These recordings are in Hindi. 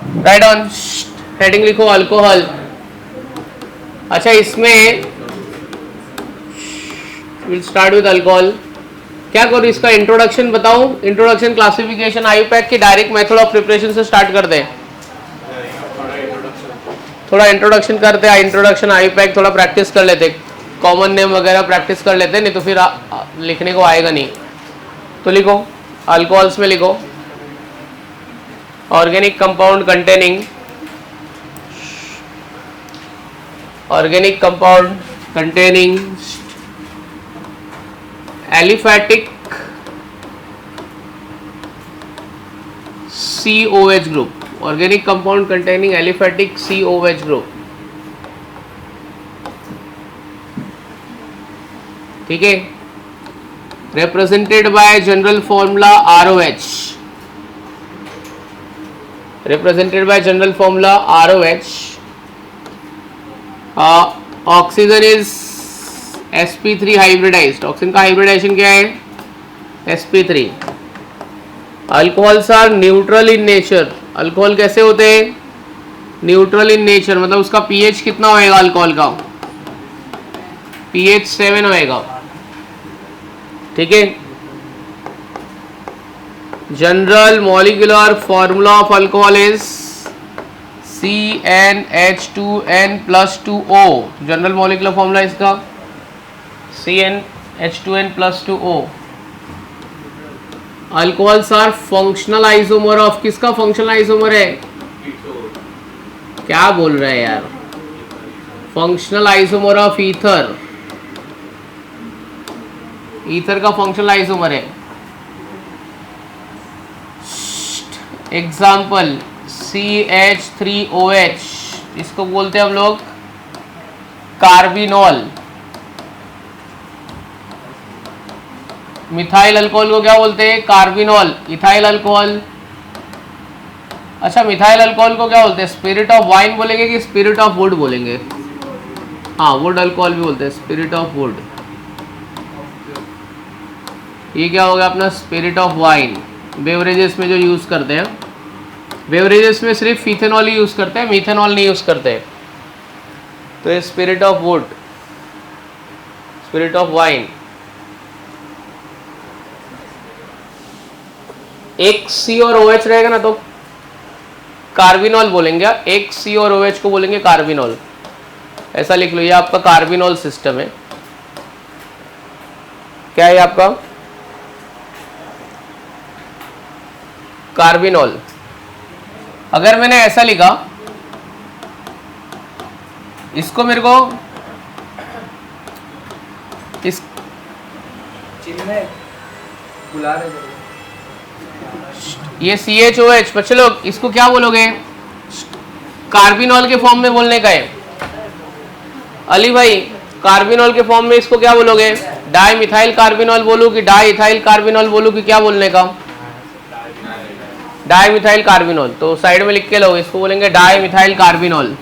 राइट ऑन, हेडिंग लिखो अल्कोहल। अच्छा इसमें विल स्टार्ट विद अल्कोहल। क्या करूँ, इसका इंट्रोडक्शन बताऊं? इंट्रोडक्शन क्लासिफिकेशन आईयूपैक की डायरेक्ट मेथड ऑफ प्रिपरेशन से स्टार्ट कर दें? थोड़ा इंट्रोडक्शन करते हैं, इंट्रोडक्शन आईयूपैक थोड़ा प्रैक्टिस कर लेते, कॉमन नेम वगैरह प्रैक्टिस कर लेते, नहीं तो फिर लिखने को आएगा नहीं। तो लिखो अल्कोहल्स में लिखो organic compound containing aliphatic COH group, organic compound containing aliphatic COH group। ठीक है, represented by general formula ROH, represented by general formula ROH। Oxygen is sp3 hybridized, oxygen का हाइब्रिडाइजेशन क्या है? sp3। Alcohols are neutral in nature, alcohol कैसे होते हैं? न्यूट्रल इन नेचर, मतलब उसका पीएच कितना होएगा? अल्कोहल का पीएच 7 होएगा। ठीक है, general molecular formula of alcohol is CnH2n+2O। General molecular formula इसका CnH2n+2O। Alcohols are functional isomer of, किसका फंक्शनल आइसोमर है? क्या बोल रहे हैं यार? Functional isomer of ether, ether का फंक्शनल आइसोमर है। एग्जाम्पल CH3OH, इसको बोलते हैं हम लोग कार्बिनॉल। मिथाइल अल्कोहल को क्या बोलते हैं? कार्बिनॉल। इथाइल अल्कोहल, अच्छा मिथाइल अल्कोहल को क्या बोलते हैं? स्पिरिट ऑफ वाइन बोलेंगे कि स्पिरिट ऑफ वुड बोलेंगे? हाँ, वुड अल्कोहल भी बोलते हैं, स्पिरिट ऑफ वुड। ये क्या हो गया अपना? Spirit of wine. बेवरेजेस में जो यूज करते हैं, बेवरेजेस में सिर्फ इथेनॉल ही यूज करते हैं, मीथेनॉल नहीं यूज करते। तो ये spirit of would, spirit of wine. एक सी और OH रहेगा ना तो कार्बिनॉल बोलेंगे, एक सी और OH को बोलेंगे कार्बिनॉल। ऐसा लिख लो, ये आपका कार्बिनॉल सिस्टम है। क्या है आपका? कार्बिनॉल। अगर मैंने ऐसा लिखा, इसको मेरे को इस चिन्ह बुला रहे, ये CHOH, बच्चे लोग इसको क्या बोलोगे? कार्बिनॉल के फॉर्म में बोलने का है। अली भाई, कार्बिनॉल के फॉर्म में इसको क्या बोलोगे? डाई मिथाइल कार्बिनॉल बोलूं कि डाई इथाइल कार्बिनॉल बोलूं कि क्या बोलने का? Di methyl carbinol. तो साइड में लिख के लो, इसको बोलेंगे डाई मिथाइल कार्बिनॉल।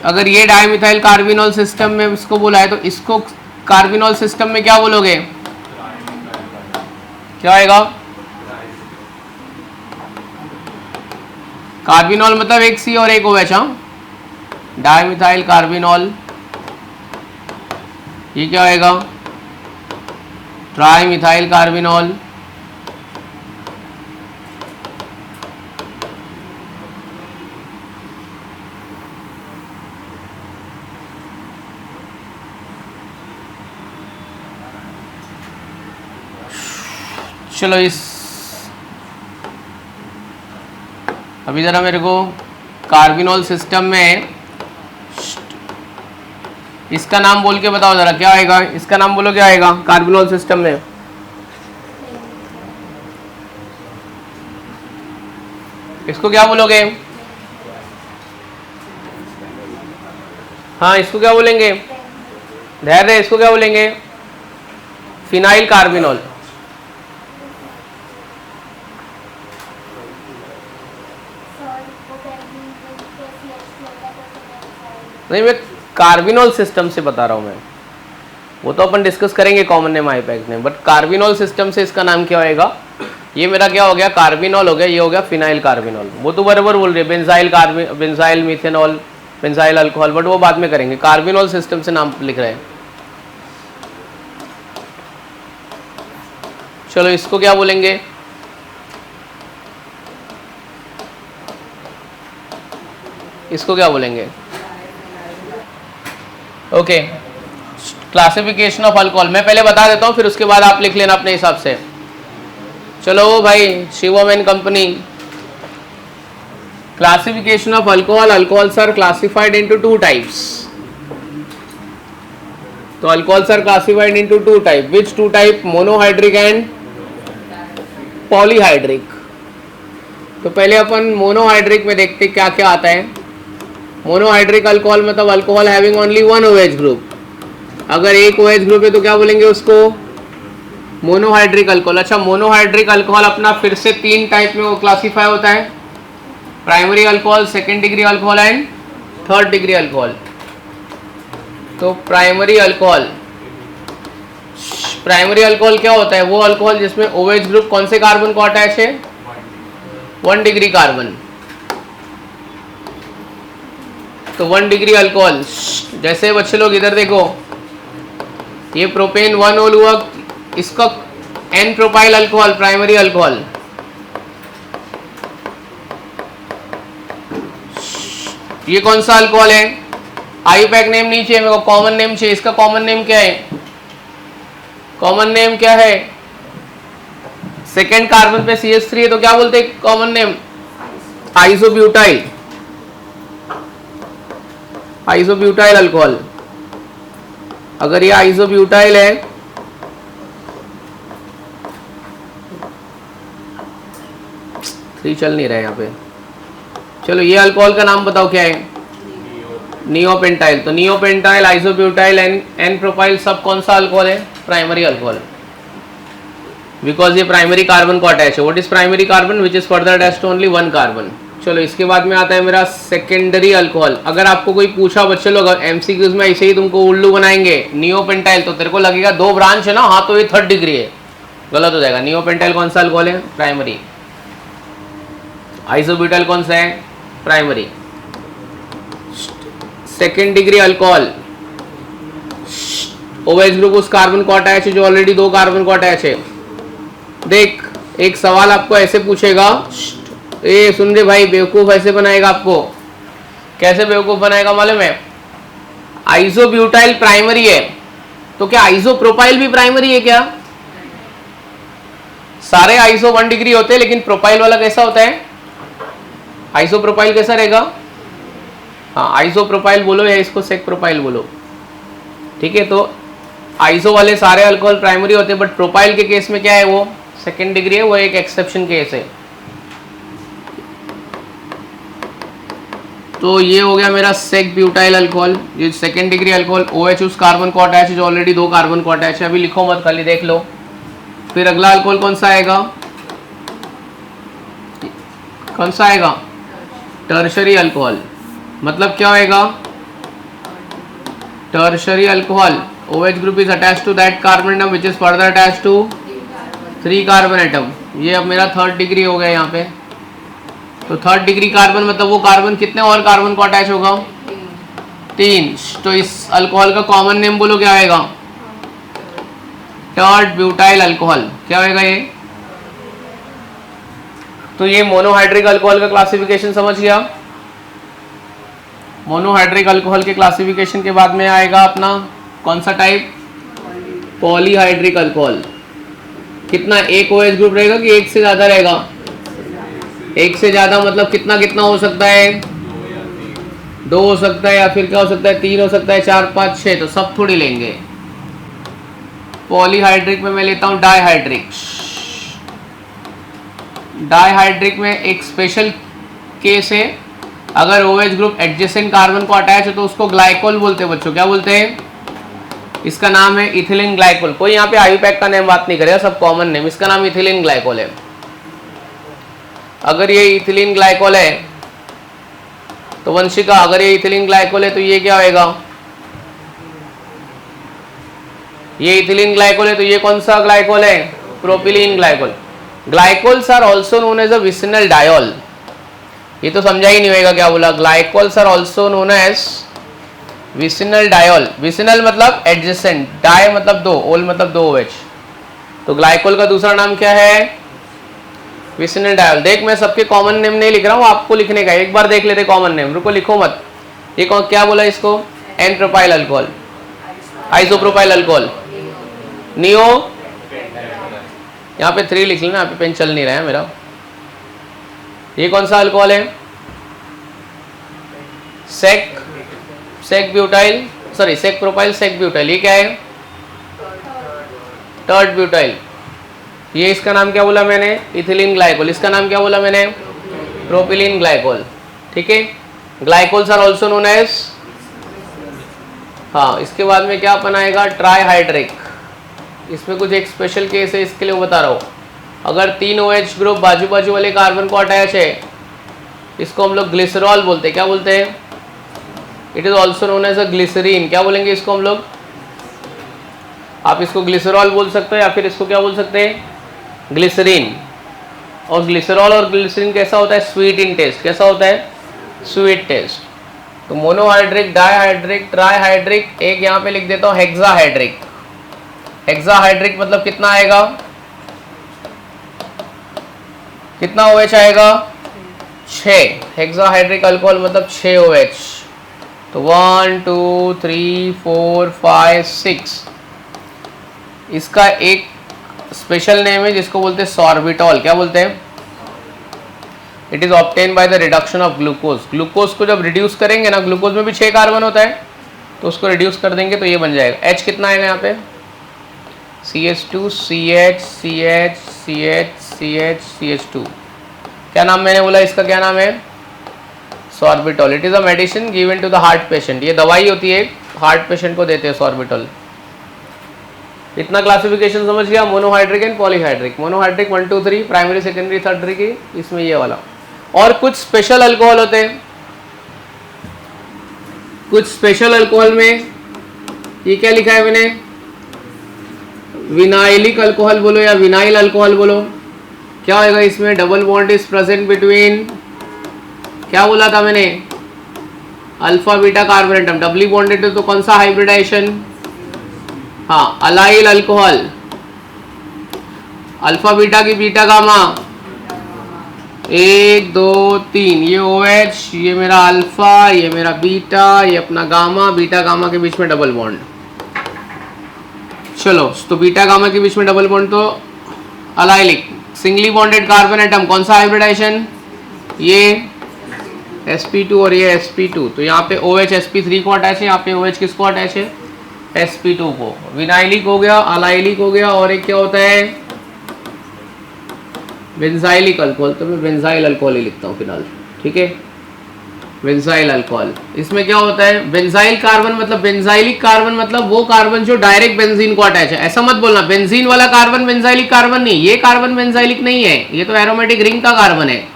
अगर ये डाई मिथाइल कार्बिनॉल सिस्टम में इसको बोला है तो इसको कार्बिनॉल सिस्टम में क्या बोलोगे? क्या आएगा? कार्बिनॉल मतलब एक सी और एक OH। हाँ, डाईमिथाइल कार्बिनॉल। ये क्या आएगा? Trimethyl carbinol. चलो इस अभी ज़रा मेरे को कार्बिनॉल सिस्टम में इसका नाम बोल के बताओ ज़रा, क्या आएगा? इसका नाम बोलो, क्या आएगा कार्बिनॉल सिस्टम में? इसको क्या बोलोगे? हाँ, इसको क्या बोलेंगे? धैर्य, इसको क्या बोलेंगे? Phenyl carbinol. नहीं, मैं कार्बिनॉल सिस्टम से बता रहा हूँ। मैं वो तो अपन डिस्कस करेंगे कॉमन नेम आईपैक में, बट कार्बिनॉल सिस्टम से इसका नाम क्या होएगा? ये मेरा क्या हो गया, कार्बिनॉल हो गया, ये हो गया फिनाइल कार्बिनॉल। वो तो बराबर बोल रहे हैं, benzyl methanol, benzyl alcohol, but वो बाद में करेंगे। कार्बिनॉल सिस्टम से नाम लिख रहे हैं। चलो इसको क्या बोलेंगे, इसको क्या बोलेंगे? ओके, क्लासिफिकेशन ऑफ अल्कोहल मैं पहले बता देता हूँ, फिर उसके बाद आप लिख लेना अपने हिसाब से। चलो भाई, Shivam and company, classification of alcohol. Alcohols are classified into two types. तो alcohols are classified into two type. Which two type? Monohydric and polyhydric. तो पहले अपन मोनोहाइड्रिक में देखते क्या क्या आता है। मोनोहाइड्रिक अल्कोहल मतलब alcohol having only one OH group. अगर एक OH ग्रुप है तो क्या बोलेंगे उसको? Monohydric alcohol. अच्छा, मोनोहाइड्रिक अल्कोहल अपना फिर से 3 टाइप में वो क्लासीफाई होता है, primary alcohol, second degree alcohol and third degree alcohol. तो प्राइमरी अल्कोहल क्या होता है? वो अल्कोहल जिसमें OH ग्रुप कौन से कार्बन को अटैच है? 1 डिग्री कार्बन। तो 1 डिग्री अल्कोहल, जैसे बच्चे लोग इधर देखो, ये प्रोपेन 1 ओल हुआ, इसका N propyl alcohol, primary alcohol. ये कौन सा अल्कोहल है? आईयूपैक नेम नहीं चाहिए मेरे को, कॉमन नेम चाहिए। इसका कॉमन नेम क्या है? कॉमन नेम क्या है? सेकेंड कार्बन पे CH3 है तो क्या बोलते हैं common name? Isobutyl, isobutyl alcohol. अगर ये आइसोब्यूटाइल है थ्री चल नहीं रहा है यहाँ पे। चलो ये अल्कोहल का नाम बताओ क्या है? नियोपेंटाइल। तो नियोपेंटाइल, आइसोब्यूटाइल, एन प्रोपाइल सब कौन सा अल्कोहल है? प्राइमरी अल्कोहल, बिकॉज ये प्राइमरी कार्बन को अटैच है। What is primary carbon? Which is further attached to only 1 carbon. चलो इसके बाद में आता है मेरा सेकेंडरी अल्कोहल। अगर आपको कोई पूछा बच्चे लोग MCQs में ऐसे ही तुमको उल्लू बनाएंगे, नियोपेंटाइल, तो तेरे को लगेगा 2 ब्रांच है ना, हाँ तो ये 3rd डिग्री है, गलत हो जाएगा। नियोपेंटाइल कौन सा अल्कोहल है? प्राइमरी। आइसोब्यूटाइल कौन सा है? Primary. Second degree alcohol, OH group उस कार्बन को अटैच है जो ऑलरेडी 2 कार्बन को अटैच है। देख, एक सवाल आपको ऐसे पूछेगा, ए सुन रे भाई, बेवकूफ ऐसे बनाएगा आपको। कैसे बेवकूफ बनाएगा मालूम है? आइसोब्यूटाइल प्राइमरी है तो क्या आइसोप्रोपाइल भी प्राइमरी है क्या? सारे आइसो 1 डिग्री होते हैं, लेकिन प्रोपाइल वाला कैसा होता है? आइसोप्रोपाइल कैसा रहेगा? हाँ, आइसोप्रोपाइल बोलो या इसको सेक प्रोपाइल बोलो, ठीक है। तो आइसो वाले सारे अल्कोहल प्राइमरी होते हैं, बट प्रोपाइल के केस में क्या है? वो सेकेंड डिग्री है, वो एक एक्सेप्शन केस है। तो ये हो गया मेरा सेक ब्यूटाइल अल्कोहल, ये सेकेंड डिग्री अल्कोहल। OH उस कार्बन को अटैच है जो ऑलरेडी 2 कार्बन को अटैच है। अभी लिखो मत, खाली देख लो। फिर अगला अल्कोहल कौन सा आएगा? कौन सा आएगा? Tertiary alcohol. मतलब क्या होएगा? Tertiary alcohol, OH group is attached to that carbon atom which is further attached to 3 carbon atom. ये अब मेरा 3rd डिग्री हो गया यहाँ पे। तो 3rd डिग्री कार्बन मतलब वो कार्बन कितने और कार्बन को अटैच होगा? 3। तो इस अल्कोहल का कॉमन नेम बोलो क्या आएगा? टर्ड ब्यूटाइल अल्कोहल। क्या होएगा ये? तो ये मोनोहाइड्रिक अल्कोहल का क्लासिफिकेशन समझ गया। मोनोहाइड्रिक अल्कोहल के क्लासिफिकेशन के बाद में आएगा अपना कौन सा टाइप? Polyhydric alcohol. कितना? एक OH ग्रुप रहेगा कि एक से ज्यादा रहेगा? एक से ज्यादा मतलब कितना कितना हो सकता है? 2 हो सकता है, या फिर क्या हो सकता है? 3 हो सकता है, 4, 5, 6, तो सब थोड़ी लेंगे। पॉलीहाइड्रिक में मैं लेता हूं डाइहाइड्रिक। डाइहाइड्रिक में एक स्पेशल केस है, अगर OH ग्रुप एडजेसेंट कार्बन को अटैच हो तो उसको ग्लाइकोल बोलते हैं बच्चों। क्या बोलते हैं? इसका नाम है इथिलीन ग्लाइकोल। कोई यहाँ पे आईयूपैक का नेम बात नहीं करेगा, सब कॉमन नेम। इसका नाम इथिलीन ग्लाइकोल है। अगर ये इथिलीन ग्लाइकोल है तो वंशिका, अगर ये इथिलीन ग्लाइकोल है तो ये क्या होएगा? ये इथिलीन ग्लाइकोल है तो ये कौन सा ग्लाइकोल है? Propylene glycol. Glycols are also known as a vicinal diol. ये तो समझा ही नहीं होगा क्या बोला। Glycols are also known as vicinal diol. Vicinal मतलब एडजेसेंट, डाई मतलब दो, ओल मतलब दो OH। तो ग्लाइकोल का दूसरा नाम क्या है? Vicinal diol. देख मैं सबके कॉमन नेम नहीं लिख रहा हूँ, आपको लिखने का, एक बार देख लेते कॉमन नेम। रुको लिखो मत। ये क्या बोला इसको? N propyl alcohol, isopropyl alcohol, neo. यहाँ पे 3 लिख लेना, यहाँ पे पेन चल नहीं रहा है मेरा। ये कौन सा अल्कोहल है? Sec butyl, sorry sec propyl, sec butyl. ये क्या है? Tert butyl. ये इसका नाम क्या बोला मैंने? Ethylene glycol. इसका नाम क्या बोला मैंने? Propylene glycol. ठीक है। Glycols are also known as, हाँ इसके बाद में क्या अपन आएगा? ट्राईहाइड्रिक। इसमें कुछ एक स्पेशल केस है, इसके लिए वो बता रहा हूँ। अगर 3 OH ग्रुप बाजू बाजू वाले कार्बन को अटैच है, इसको हम लोग ग्लिसरॉल बोलते हैं। क्या बोलते हैं? It is also known as a glycerine. क्या बोलेंगे इसको हम लोग? आप इसको ग्लिसरॉल बोल सकते हो या फिर इसको क्या बोल सकते हैं? ग्लिसरीन। और ग्लिसरॉल और ग्लिसरीन कैसा होता है? Sweet in taste. कैसा होता है? Sweet taste. तो मोनोहाइड्रिक, डाईहाइड्रिक, ट्राईहाइड्रिक, एक यहाँ पे लिख देता हूँ हेक्साहाइड्रिक। हेक्साहाइड्रिक मतलब कितना आएगा? कितना OH आएगा? 6। हेक्साहाइड्रिक अल्कोहल मतलब 6 OH। तो 1 2 3 4 5 6। इसका एक स्पेशल नेम है जिसको बोलते हैं सॉर्बिटॉल। क्या बोलते हैं? It is obtain by the reduction of glucose. Glucose को जब रिड्यूस करेंगे ना, ग्लूकोज में भी 6 कार्बन होता है, तो उसको रिड्यूस कर देंगे तो ये बन जाएगा। H कितना आएगा यहाँ पे? CH2 CH CH CH CH CH2। क्या नाम मैंने बोला इसका? क्या नाम है? Sorbitol. It is a medicine given to the heart patient. ये दवाई होती है, हार्ट पेशेंट को देते हैं सॉर्बिटॉल। इतना क्लासिफिकेशन समझ गया? Monohydric and polyhydric. Monohydric 1 2 3 primary secondary third degree, इसमें ये वाला। और कुछ स्पेशल अल्कोहल होते हैं। कुछ स्पेशल अल्कोहल में ये क्या लिखा है मैंने? विनाइलिक अल्कोहल बोलो या विनाइल अल्कोहल बोलो। क्या होगा इसमें? Double bond is present between, क्या बोला था मैंने? Alpha beta carbon atom. Doubly bonded तो कौन सा हाइब्रिडाइजेशन? हाँ अलाइल अल्कोहल। अल्फा बीटा की बीटा गामा, 1 2 3, ये OH, ये मेरा अल्फा, ये मेरा बीटा, ये अपना गामा। बीटा गामा के बीच में डबल बॉन्ड। चलो तो बीटा गामा के बीच में डबल बॉन्ड तो allylic. Singly bonded carbon atom कौन सा हाइब्रिडाइजेशन? ये sp2 और ये sp2। तो यहाँ पे OH sp3 को अटैच है, यहाँ पे OH किसको अटैच है? sp2 को। विनाइलिक हो गया, अलाइलिक हो गया, और एक क्या होता है? Benzylic alcohol. तो मैं बेंजाइल अल्कोहल ही लिखता हूँ फिलहाल। ठीक है, बेंजाइल अल्कोहल। इसमें क्या होता है? बेंजाइल कार्बन मतलब, बेंजाइलिक कार्बन मतलब वो कार्बन जो डायरेक्ट बेंजीन को अटैच है। ऐसा मत बोलना बेंजीन वाला कार्बन बेंजाइलिक कार्बन नहीं। ये कार्बन बेंजाइलिक नहीं है, ये तो एरोमेटिक रिंग का कार्बन है।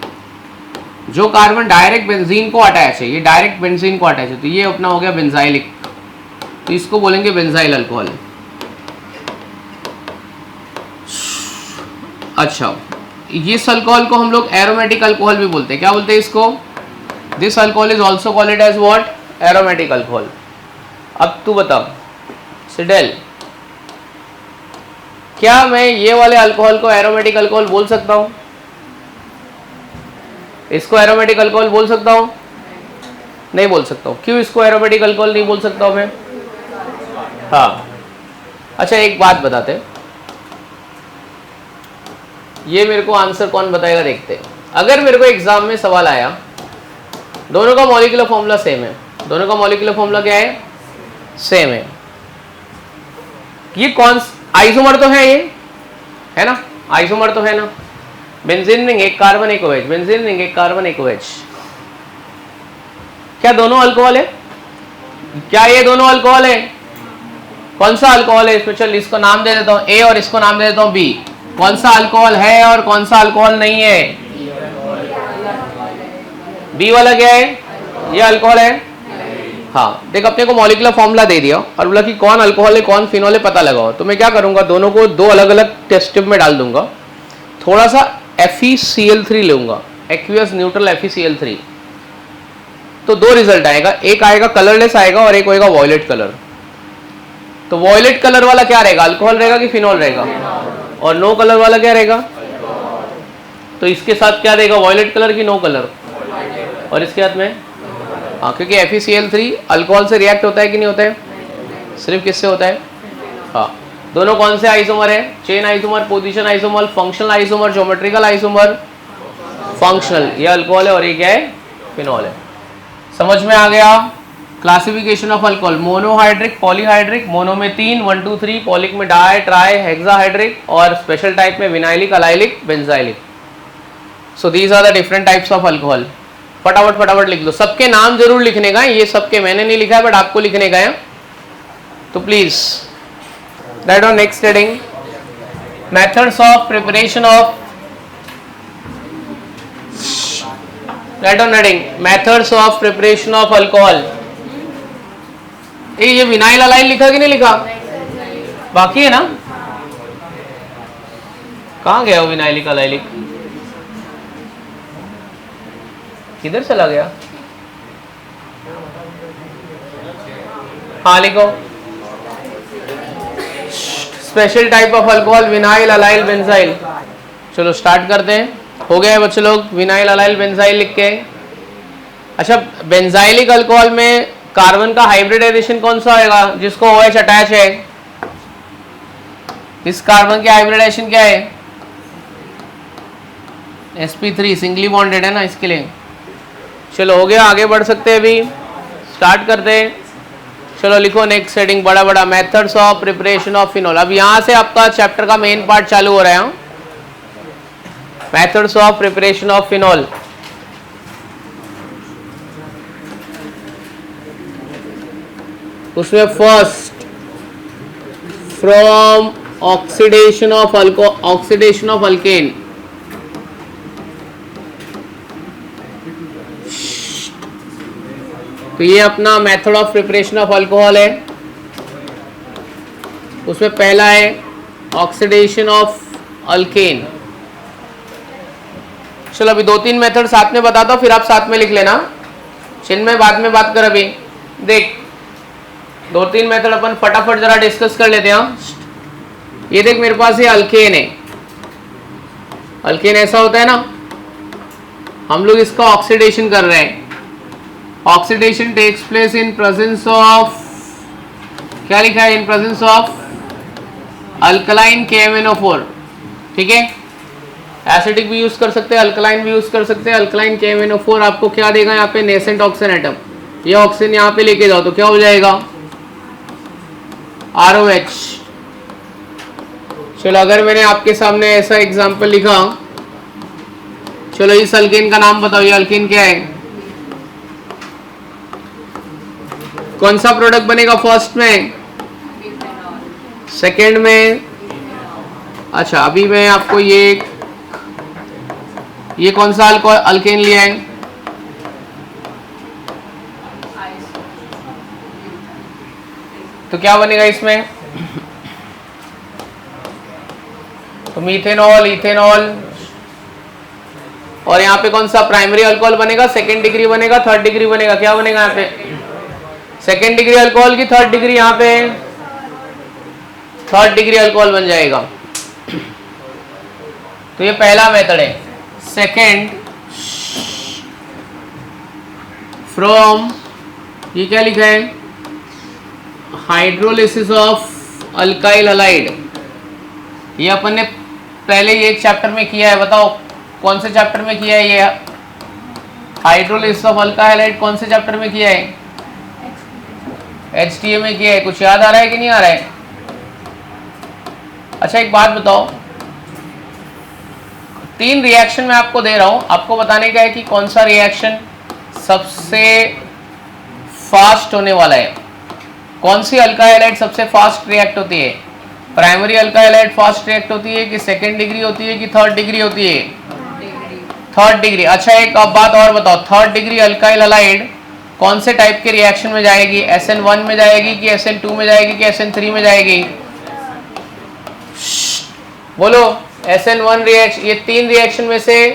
जो कार्बन डायरेक्ट बेंजीन को अटैच है, ये डायरेक्ट बेंजीन को अटैच है, तो ये अपना हो गया बेंजाइलिक। तो इसको बोलेंगे बेंजाइल अल्कोहल। अच्छा, इस अल्कोहल को हम लोग एरोमेटिक अल्कोहल भी बोलते हैं। क्या बोलते हैं इसको? This alcohol is also called as what? Aromatic alcohol. अब तू बता सिडेल, क्या मैं ये वाले अल्कोहल को एरोमेटिक अल्कोहल बोल सकता हूं? इसको एरोमेटिक अल्कोहल बोल सकता हूं? नहीं बोल सकता हूं। क्यों इसको एरोमेटिक अल्कोहल नहीं बोल सकता हूं मैं? हाँ, अच्छा एक बात बताते, ये मेरे को आंसर कौन बताएगा देखते हैं। अगर मेरे को एग्जाम में सवाल आया, दोनों का मॉलिक्यूलर फॉर्मूला सेम है, दोनों का मॉलिक्यूलर फॉर्मूला क्या है? सेम है। ये कौन आइसोमर तो है, ये है ना, आइसोमर तो है ना। बेंजीन रिंग, एक कार्बन एक OH, बेंजीन रिंग, एक कार्बन एक OH। क्या दोनों अल्कोहल है? क्या ये दोनों अल्कोहल है? कौन सा अल्कोहल है इसमें? चल इसको नाम दे देता हूं A और इसको नाम दे देता हूं B। कौन सा अल्कोहल है और कौन सा अल्कोहल नहीं है? B वाला क्या है? ये अल्कोहल है। हाँ देख, अपने को मॉलिक्यूलर फॉर्मूला दे दिया और बोला कि कौन अल्कोहल है कौन फिनॉल है पता लगाओ। तो मैं क्या करूंगा, दोनों को दो अलग अलग टेस्ट ट्यूब में डाल दूंगा। थोड़ा सा FeCl3 लूंगा, एक्वियस न्यूट्रल FeCl3, तो दो रिजल्ट आएगा, एक आएगा कलरलेस आएगा और एक होएगा वॉयलेट कलर। तो वॉयलेट कलर वाला क्या रहेगा, अल्कोहल रहेगा कि फिनॉल रहेगा, और नो कलर वाला क्या रहेगा, तो इसके साथ क्या देगा, वॉयलेट कलर की नो कलर, और इसके साथ में हाँ, क्योंकि FeCl3 अल्कोहल से रिएक्ट होता है कि नहीं होता है, सिर्फ किससे होता है, हाँ, दोनों कौन से आइसोमर है, chain isomer, position isomer, functional isomer, geometrical isomer, functional, ये अल्कोहल है और ये क्या है, फिनॉल है। समझ में आ गया। Classification of alcohol, monohydric, polyhydric, mono में 3 1 2 3, पॉलिक में डाई ट्राई हेक्साहाइड्रिक, और स्पेशल टाइप में vinylic, allylic, benzylic. So these are the different types of alcohol. फटाफट फटाफट लिख लो, सबके नाम जरूर लिखने का है, ये सबके मैंने नहीं लिखा है बट आपको लिखने का है, तो please right on next heading, methods of preparation of, right on heading methods of preparation of alcohol. ये विनाइल अलाइल लिखा कि नहीं लिखा, बाकी है ना, कहाँ गया वो विनाइलिक अलाइलिक, किधर चला गया, हाँ लिखो, special type of alcohol vinyl allyl benzyl. चलो स्टार्ट करते हैं, हो गया है बच्चे लोग, विनाइल अलाइल बेंजाइल लिख के। अच्छा, बेंजाइलिक अल्कोहल में कार्बन का हाइब्रिडाइजेशन कौन सा होगा, जिसको OH अटैच है, इस कार्बन के हाइब्रिडाइजेशन क्या है, sp3, सिंगली बॉन्डेड है ना, इसके लिए। चलो हो गया, आगे बढ़ सकते हैं, अभी स्टार्ट करते हैं। चलो लिखो नेक्स्ट हेडिंग, बड़ा बड़ा, methods of preparation of phenol. अब यहां से आपका चैप्टर का मेन पार्ट चालू हो रहा है, methods of preparation of phenol. उसमें first, from oxidation of oxidation of alkane, तो ये अपना method of preparation of alcohol है। उसमें पहला है ऑक्सीडेशन ऑफ अल्केन। चलो अभी 2-3 मेथड साथ में बताता हूं, फिर आप साथ में लिख लेना, जिनमें बाद में बात कर। अभी देख 2-3 मेथड अपन फटाफट जरा डिस्कस कर लेते हैं। ये देख मेरे पास ये अल्केन है, अल्केन ऐसा होता है ना, हम लोग इसका ऑक्सीडेशन कर रहे हैं। Oxidation takes place in presence of, क्या लिखा है, इन प्रेजेंस ऑफ अल्कलाइन KMnO4, ठीक है। एसिडिक भी यूज कर सकते हैं, अल्कलाइन भी यूज कर सकते हैं। अल्कलाइन KMnO4 आपको क्या देगा यहाँ पे, नेसेंट ऑक्सीजन एटम, ये ऑक्सीजन यहाँ पे लेके जाओ तो क्या हो जाएगा, ROH। चलो अगर मैंने आपके सामने ऐसा एग्जांपल लिखा, चलो इस अल्केन का नाम बताओ, ये अल्केन क्या है, कौन सा प्रोडक्ट बनेगा फर्स्ट में, सेकंड में, अच्छा अभी मैं आपको ये कौन सा अल्केन लिया है, तो क्या बनेगा इसमें, तो मीथेनॉल, इथेनॉल, और यहाँ पे कौन सा प्राइमरी अल्कोहल बनेगा, सेकेंड डिग्री बनेगा, थर्ड डिग्री बनेगा, क्या बनेगा यहाँ पे, सेकेंड डिग्री अल्कोहल की थर्ड डिग्री, यहाँ पे थर्ड डिग्री अल्कोहल बन जाएगा। तो ये पहला मेथड है। सेकेंड, फ्रॉम, ये क्या लिखा है, हाइड्रोलिसिस ऑफ अल्काइल हलाइड। ये अपन ने पहले ये एक चैप्टर में किया है, बताओ कौन से चैप्टर में किया है, ये हाइड्रोलिसिस ऑफ अल्काइल हलाइड कौन से चैप्टर में किया है, HTA में किया है। कुछ याद आ रहा है कि नहीं आ रहा है? अच्छा एक बात बताओ, 3 रिएक्शन मैं आपको दे रहा हूं, आपको बताने का है कि कौन सा रिएक्शन सबसे फास्ट होने वाला है। कौन सी अल्काइल हलाइड सबसे फास्ट रिएक्ट होती है, primary alkyl halide fast react होती है कि सेकेंड डिग्री होती है कि थर्ड डिग्री होती है, थर्ड डिग्री। अच्छा एक अब बात और बताओ, थर्ड डिग्री अल्काइल हलाइड कौन से टाइप के रिएक्शन में जाएगी, SN1 में जाएगी कि SN2 में जाएगी कि SN3 में जाएगी, बोलो SN1 रिएक्शन, ये 3 रिएक्शन में से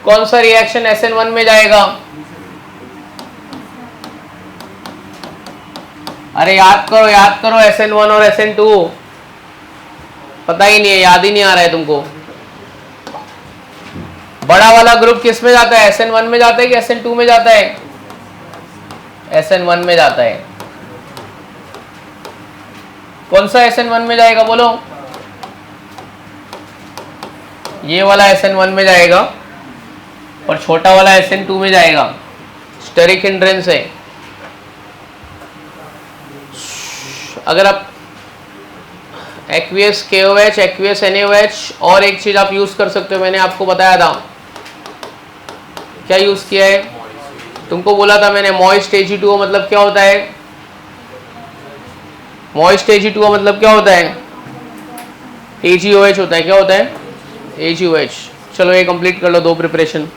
कौन सा रिएक्शन SN1 में जाएगा? अरे याद करो SN1 और SN2, पता ही नहीं है, याद ही नहीं आ रहा है तुमको। बड़ा वाला ग्रुप किस में जाता है? SN1 में जाता है कि SN2 में जाता है? SN1 में जाता है। कौन सा SN1 में जाएगा बोलो? ये वाला SN1 में जाएगा और छोटा वाला SN2 में जाएगा। स्टेरिक हिंड्रेंस है। अगर आप एक्वियस KOH, एक्वियस NaOH और एक चीज आप यूज कर सकते हो, मैंने आपको बताया था। क्या यूज किया है? तुमको बोला था मैंने मॉइस्ट Ag2O मतलब क्या होता है? मॉइस्ट Ag2O मतलब क्या होता है? AgOH होता है। क्या होता है? AgOH। चलो ये कंप्लीट कर लो, 2 प्रिपरेशन।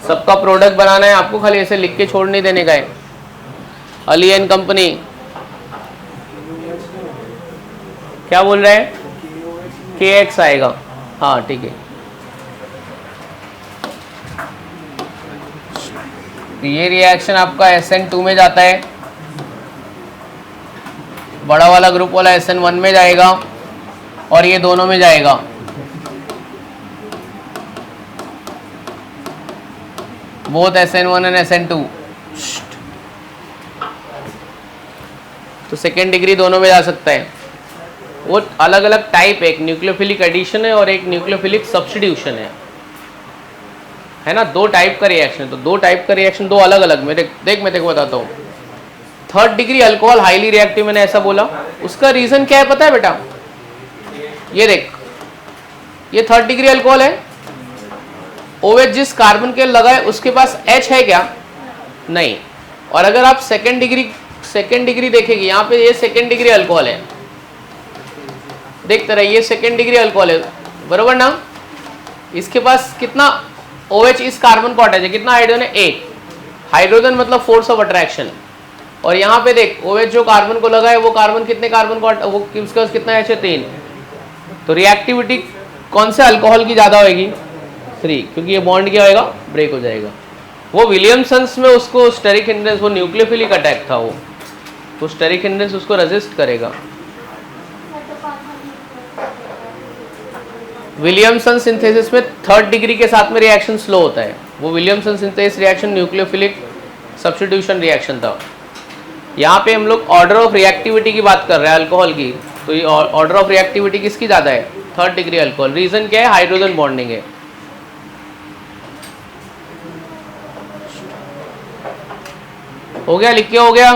सबका प्रोडक्ट बनाना है आपको, खाली ऐसे लिख के छोड़ नहीं देने का है। अली एंड कंपनी क्या बोल रहे हैं? KX आएगा। हाँ ठीक है। ये रिएक्शन आपका SN2 में जाता है, बड़ा वाला ग्रुप वाला SN1 में जाएगा और ये दोनों में जाएगा। Both SN1 and SN2। तो सेकेंड डिग्री दोनों में जा सकता है। वो अलग अलग टाइप है, एक न्यूक्लियोफिलिक एडिशन है और एक न्यूक्लियोफिलिक सब्स्टिट्यूशन है ना। 2 टाइप का रिएक्शन है, तो 2 टाइप का रिएक्शन, 2 अलग अलग। मैं तेरे को बताता हूँ। Third degree alcohol highly reactive, मैंने ऐसा बोला, उसका रीजन क्या है पता है बेटा? ये देख, ये थर्ड डिग्री अल्कोहल है। OH जिस कार्बन के लगा है उसके पास H है क्या? नहीं। और अगर आप सेकेंड डिग्री देखेंगे, यहाँ पे ये सेकेंड डिग्री अल्कोहल है, देखते रहिए, ये सेकेंड डिग्री अल्कोहल है, बरोबर ना? इसके पास कितना OH इस कार्बन को अटैच है, कितना हाइड्रोजन है? 1 हाइड्रोजन मतलब फोर्स ऑफ अट्रैक्शन। और यहाँ पे देख, OH जो कार्बन को लगा है वो कार्बन कितने कार्बन को, वो उसके पास कितना H है? 3। तो रिएक्टिविटी कौन से अल्कोहल की ज़्यादा होगी? 3, क्योंकि ये बॉन्ड क्या होएगा? ब्रेक हो जाएगा। वो विलियमसन्स में उसको स्टेरिक हिंड्रेंस, वो न्यूक्लियोफिलिक अटैक था, वो स्टेरिक हिंड्रेंस उसको रेजिस्ट करेगा। विलियमसन सिंथेसिस में थर्ड डिग्री के साथ में रिएक्शन स्लो होता है। वो Williamson synthesis reaction nucleophilic substitution reaction था। यहाँ पे हम लोग ऑर्डर ऑफ रिएक्टिविटी की बात कर रहे हैं अल्कोहल की। तो ये ऑर्डर ऑफ रिएक्टिविटी किसकी ज़्यादा है? Third degree alcohol. रीजन क्या है? हाइड्रोजन बॉन्डिंग है। हो गया? लिख के हो गया?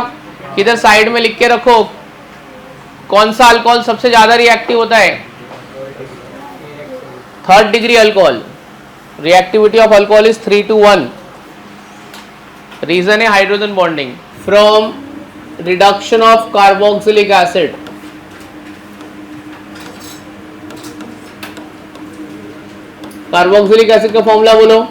किधर साइड में लिख के रखो, कौन सा अल्कोहल सबसे ज्यादा रिएक्टिव होता है? Third degree alcohol. Reactivity of alcohol is 3 to 1। Reason है hydrogen bonding. From reduction of carboxylic acid, carboxylic acid का फॉर्मूला बोलो।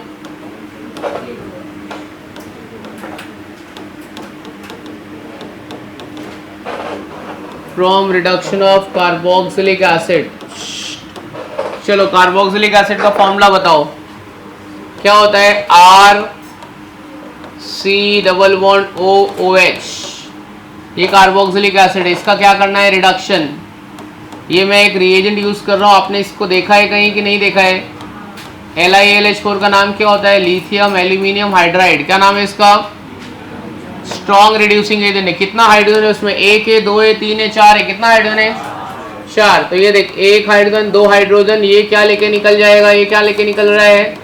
From reduction of carboxylic acid, चलो कार्बोक्सिलिक एसिड का फॉर्मूला बताओ, क्या होता है? RC≡OH। ये कार्बोक्सिलिक एसिड है, इसका क्या करना है? रिडक्शन। ये मैं एक रिएजेंट यूज कर रहा हूँ, आपने इसको देखा है कहीं कि नहीं देखा है? LiAlH4 का नाम क्या होता है? Lithium aluminium hydride. क्या नाम है इसका? स्ट्रॉन्ग रिड्यूसिंग एजेंट है। कितना हाइड्रोजन है उसमें? 1 है, 2 है, 3 है, 4 है। कितना हाइड्रोजन है? 4। तो ये देख, 1 हाइड्रोजन, 2 हाइड्रोजन, ये क्या लेके निकल जाएगा? ये क्या लेके निकल रहा है?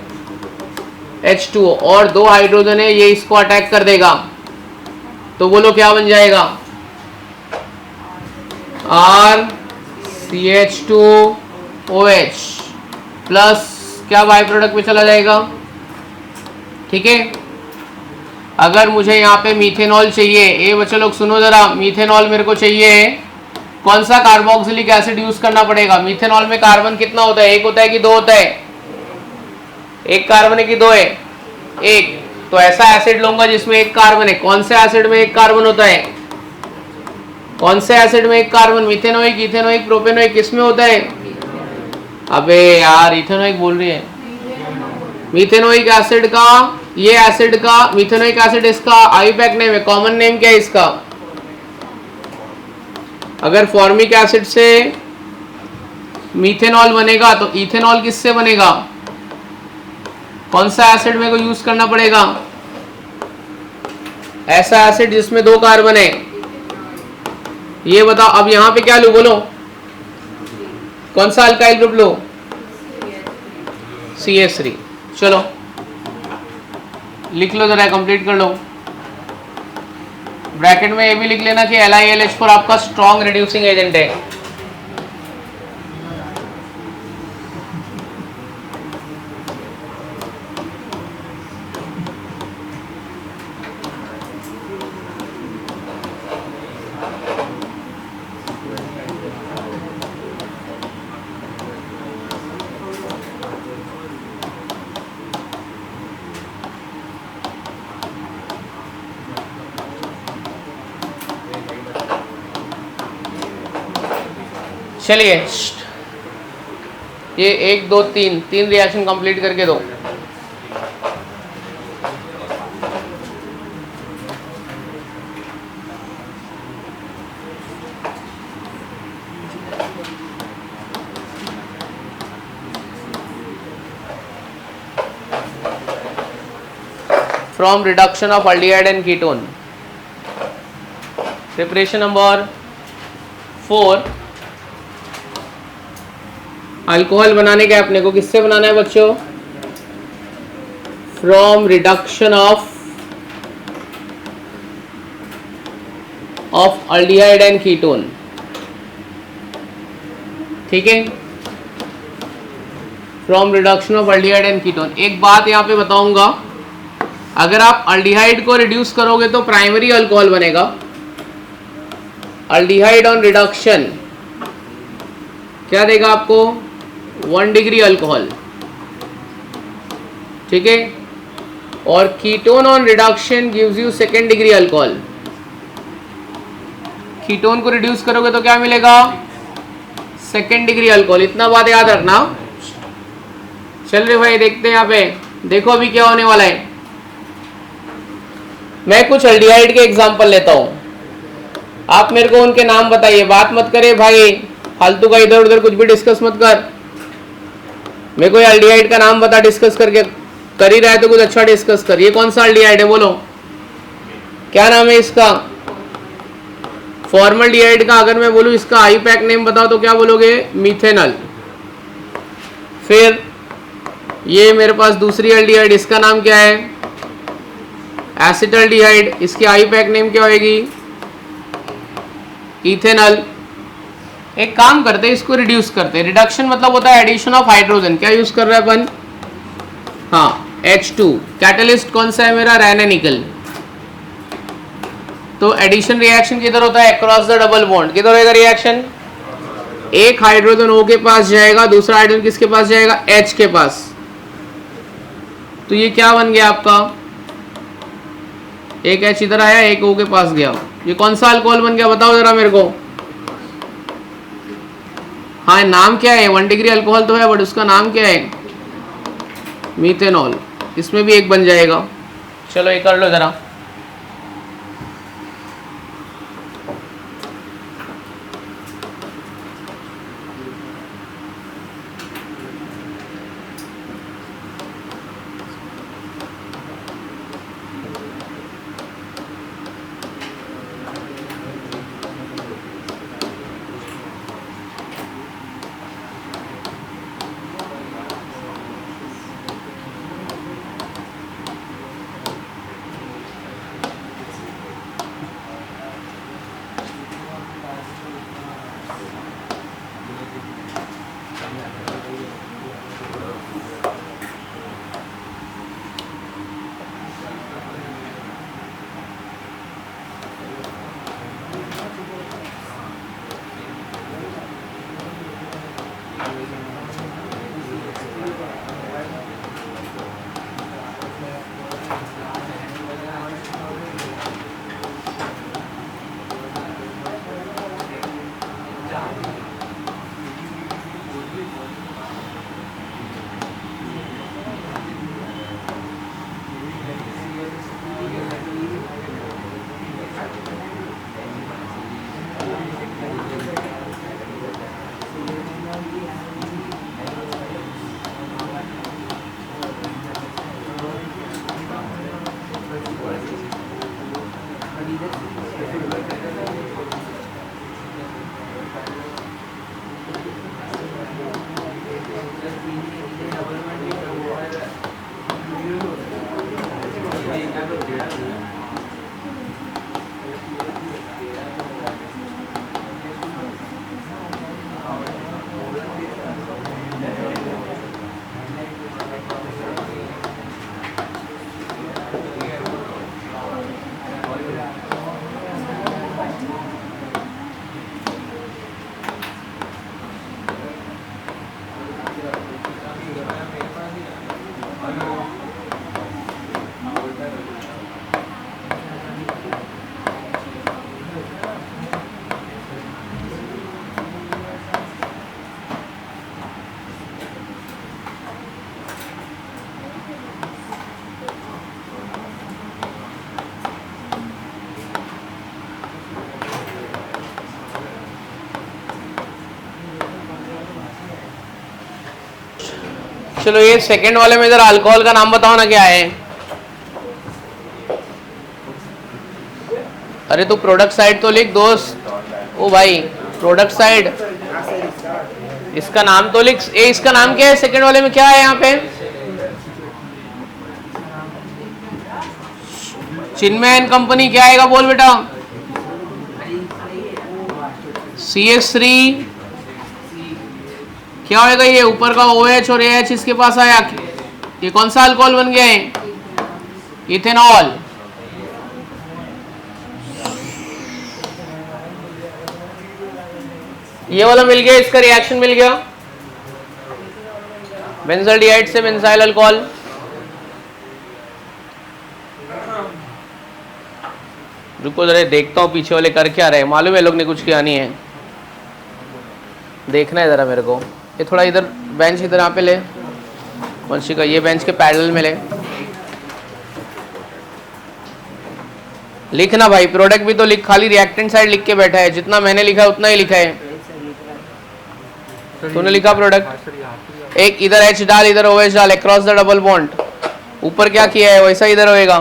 H2O। और 2 हाइड्रोजन है, ये इसको अटैक कर देगा, तो बोलो क्या बन जाएगा? RCH2OH प्लस क्या बाय प्रोडक्ट में चला जाएगा? ठीक है। अगर मुझे यहाँ पे मीथेनॉल चाहिए, ये बच्चे लोग सुनो जरा, मीथेनॉल मेरे को चाहिए, कौन सा कार्बोक्सिलिक एसिड यूज करना पड़ेगा? मीथेनॉल में कार्बन कितना होता है? 1 होता है कि 2 होता है? 1 कार्बन है कि 2 है? 1। तो ऐसा एसिड लूंगा जिसमें 1 कार्बन है। कौन से एसिड में 1 कार्बन होता है? कौन से एसिड में एक कार्बन, मिथेनोइक, इथेनोइक, प्रोपेनोइक, किसमें होता है? अबे यार इथेनोइक बोल रही है। मिथेनोइक एसिड का, ये एसिड का, मिथेनोइक एसिड इसका आईयूपैक नेम है, कॉमन नेम क्या है इसका? अगर फॉर्मिक एसिड से मीथेनॉल बनेगा तो इथेनॉल किससे बनेगा? कौन सा एसिड मेरे को यूज करना पड़ेगा? ऐसा एसिड जिसमें 2 कार्बन है। ये बताओ अब यहां पे क्या लूं, बोलो कौन सा अल्काइल ग्रुप लो? CH3। चलो लिख लो जरा, कंप्लीट कर लो। ब्रैकेट में ये भी लिख लेना कि LiLH4 आपका स्ट्रॉन्ग रिड्यूसिंग एजेंट है। चलिए ये 1 2 3 रिएक्शन कंप्लीट करके दो। From reduction of aldehyde and ketone, preparation number 4। Alcohol बनाने का अपने को किससे बनाना है बच्चों? From reduction of aldehyde and ketone, ठीक है, from reduction of aldehyde and ketone. एक बात यहां पे बताऊंगा, अगर आप अल्डिहाइड को रिड्यूस करोगे तो प्राइमरी अल्कोहल बनेगा। अल्डिहाइड ऑन रिडक्शन क्या देगा आपको? 1 डिग्री अल्कोहल, ठीक है, और ketone on reduction gives you 2nd degree alcohol. Ketone को रिड्यूस करोगे तो क्या मिलेगा? 2nd degree alcohol. इतना बात याद रखना। चल रहे भाई, देखते हैं यहाँ पे, देखो अभी क्या होने वाला है। मैं कुछ अल्डिहाइड के एग्जांपल लेता हूं, आप मेरे को उनके नाम बताइए। बात मत करे भाई, फालतू का इधर उधर कुछ भी डिस्कस मत कर। मेरे को अल्डिहाइड का नाम बता, डिस्कस करके कर ही रहा है तो कुछ अच्छा डिस्कस कर। ये कौन सा अल्डिहाइड है बोलो, क्या नाम है इसका? फॉर्मल्डिहाइड का अगर मैं बोलूं इसका आईयूपैक नेम बताओ तो क्या बोलोगे? मिथेनॉल। फिर ये मेरे पास दूसरी अल्डिहाइड, इसका नाम क्या है? एसिटल्डिहाइड। इसकी आईयूपैक नेम क्या होगी? इथेनॉल। एक काम करते हैं, इसको रिड्यूस करते हैं। रिडक्शन मतलब होता है एडिशन ऑफ हाइड्रोजन। क्या यूज कर रहा है अपन? हाँ, H2। कैटलिस्ट कौन सा है मेरा? रेना निकल। तो एडिशन रिएक्शन किधर होता है? Across the double bond. किधर होगा रिएक्शन? एक हाइड्रोजन O के पास जाएगा, दूसरा हाइड्रोजन किसके पास जाएगा? H के पास। तो ये क्या बन गया आपका? एक H इधर आया, एक O के पास गया। ये कौन सा अल्कोहल बन गया बताओ जरा मेरे को। हाँ, नाम क्या है? 1 डिग्री अल्कोहल तो है, बट उसका नाम क्या है? मीथेनॉल। इसमें भी एक बन जाएगा। चलो ये कर लो जरा। चलो ये सेकंड वाले में इधर अल्कोहल का नाम बताओ ना क्या है। अरे तू प्रोडक्ट साइड तो लिख दोस्त। ओ भाई प्रोडक्ट साइड, इसका नाम तो लिख। इसका नाम क्या है सेकंड वाले में, क्या है यहाँ पे? चिन्मय एंड कंपनी, क्या आएगा बोल बेटा? CH3 क्या होएगा? ये ऊपर का OH और AH इसके पास आया, ये कौन सा अल्कोहल बन गया है? इथेनॉल। ये वाला मिल गया, इसका रिएक्शन मिल गया बेंजल्डिहाइड से बेंजाइल अल्कोहल। रुको जरा देखता हूँ पीछे वाले कर क्या रहे, मालूम है लोग ने कुछ किया नहीं है, देखना है जरा मेरे को। ये थोड़ा इधर बेंच इधर यहाँ पे ले वंशिका, ये बेंच के पैरेलल में ले। लिखना भाई, प्रोडक्ट भी तो लिख, खाली रिएक्टेंट साइड लिख के बैठा है। जितना मैंने लिखा है उतना ही लिखा है। तूने लिखा प्रोडक्ट, एक इधर H डाल, इधर OH डाल, अक्रॉस द डबल बॉन्ड। ऊपर क्या किया है वैसा इधर होएगा।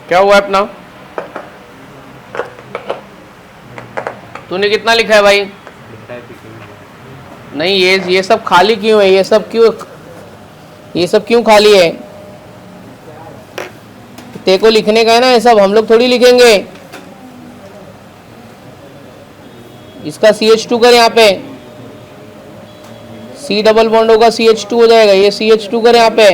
क्या हुआ अपना? तूने कितना लिखा है भाई? नहीं ये सब खाली क्यों है? ये सब क्यों खाली है? तेरे को लिखने का है ना, ये सब हम लोग थोड़ी लिखेंगे। इसका CH2 कर, यहाँ पे C डबल बॉन्ड होगा, CH2 हो जाएगा। ये CH2 कर यहाँ पे।